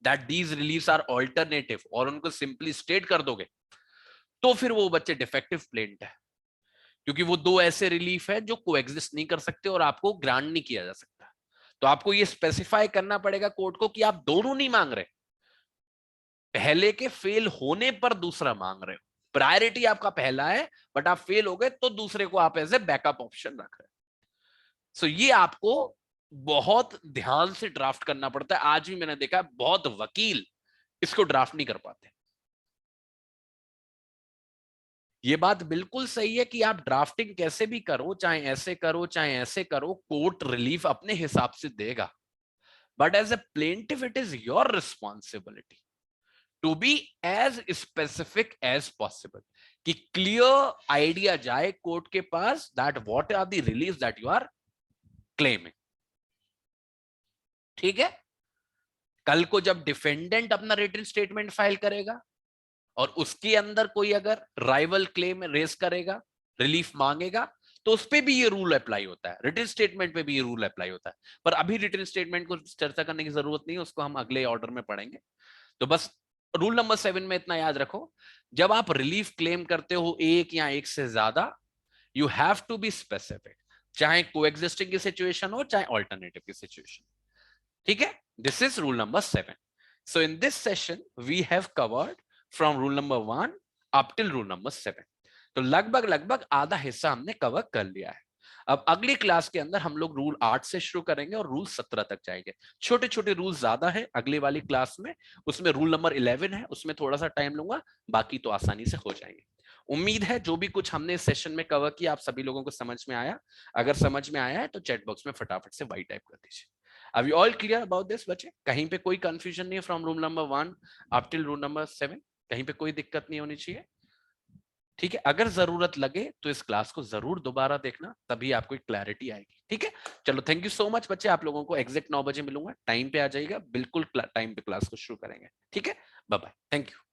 that these reliefs are alternative और उनको simply state कर दोगे तो फिर वो बच्चे डिफेक्टिव प्लेंट है, क्योंकि वो दो ऐसे रिलीफ है जो कोएग्जिस्ट नहीं कर सकते और आपको ग्रांट नहीं किया जा सकता। तो आपको ये स्पेसिफाई करना पड़ेगा कोर्ट को कि आप दोनों नहीं मांग रहे, पहले के फेल होने पर दूसरा मांग रहे हो। प्रायोरिटी आपका पहला है बट आप फेल हो गए तो दूसरे को आप एज ए बैकअप ऑप्शन रख रहे हैं। सो ये आपको बहुत ध्यान से ड्राफ्ट करना पड़ता है। आज भी मैंने देखा बहुत वकील इसको ड्राफ्ट नहीं कर पाते। ये बात बिल्कुल सही है कि आप ड्राफ्टिंग कैसे भी करो, चाहे ऐसे करो चाहे ऐसे करो, कोर्ट रिलीफ अपने हिसाब से देगा। But as a plaintiff it is your responsibility to be as specific as possible, कि क्लियर आइडिया जाए कोर्ट के पास that what are the relief that you are claiming. ठीक है? कल को जब डिफेंडेंट अपना रिटन स्टेटमेंट फाइल करेगा और उसके अंदर कोई अगर राइवल क्लेम रेस करेगा, रिलीफ मांगेगा, तो उस पे भी ये रूल अप्लाई होता है, रिटन स्टेटमेंट पे भी ये रूल अप्लाई होता है। पर अभी रिटन स्टेटमेंट को चर्चा करने की जरूरत नहीं है, उसको हम अगले ऑर्डर में पढ़ेंगे। तो बस रूल नंबर 7 में इतना याद रखो, जब आप रिलीफ क्लेम करते हो एक या एक से ज्यादा, you have to be specific, चाहे कोएग्जिस्टिंग की सिचुएशन हो चाहे ऑल्टरनेटिव की सिचुएशन। ठीक है, this is rule number 7. So in this session we have covered from rule number 1 up till rule number 7. तो लगभग लगभग आधा हिस्सा हमने कवर कर लिया है। अब अगली क्लास के अंदर हम लोग रूल 8 से शुरू करेंगे और रूल 17 तक जाएंगे। छोटे छोटे रूल ज्यादा है अगली वाली क्लास में, उसमें रूल नंबर 11 है, उसमें थोड़ा सा टाइम लूंगा, बाकी तो आसानी से हो जाएंगे। उम्मीद है जो भी कुछ हमने इस सेशन में कवर किया आप सभी लोगों को समझ में आया। अगर समझ में आया है तो चैट बॉक्स में फटाफट से वाई टाइप कर दीजिए। Are you all clear about this बच्चे? कहीं पे कोई कंफ्यूजन नहीं है from rule number 1 up till rule number 7? कहीं पे कोई दिक्कत नहीं होनी चाहिए। ठीक है, अगर जरूरत लगे तो इस क्लास को जरूर दोबारा देखना, तभी आपको एक क्लैरिटी आएगी। ठीक है, चलो थैंक यू सो मच बच्चे, आप लोगों को एग्जैक्ट 9 बजे मिलूंगा, टाइम पे आ जाइएगा, बिल्कुल टाइम पे क्लास को शुरू करेंगे। ठीक है, बाय बाय, थैंक यू।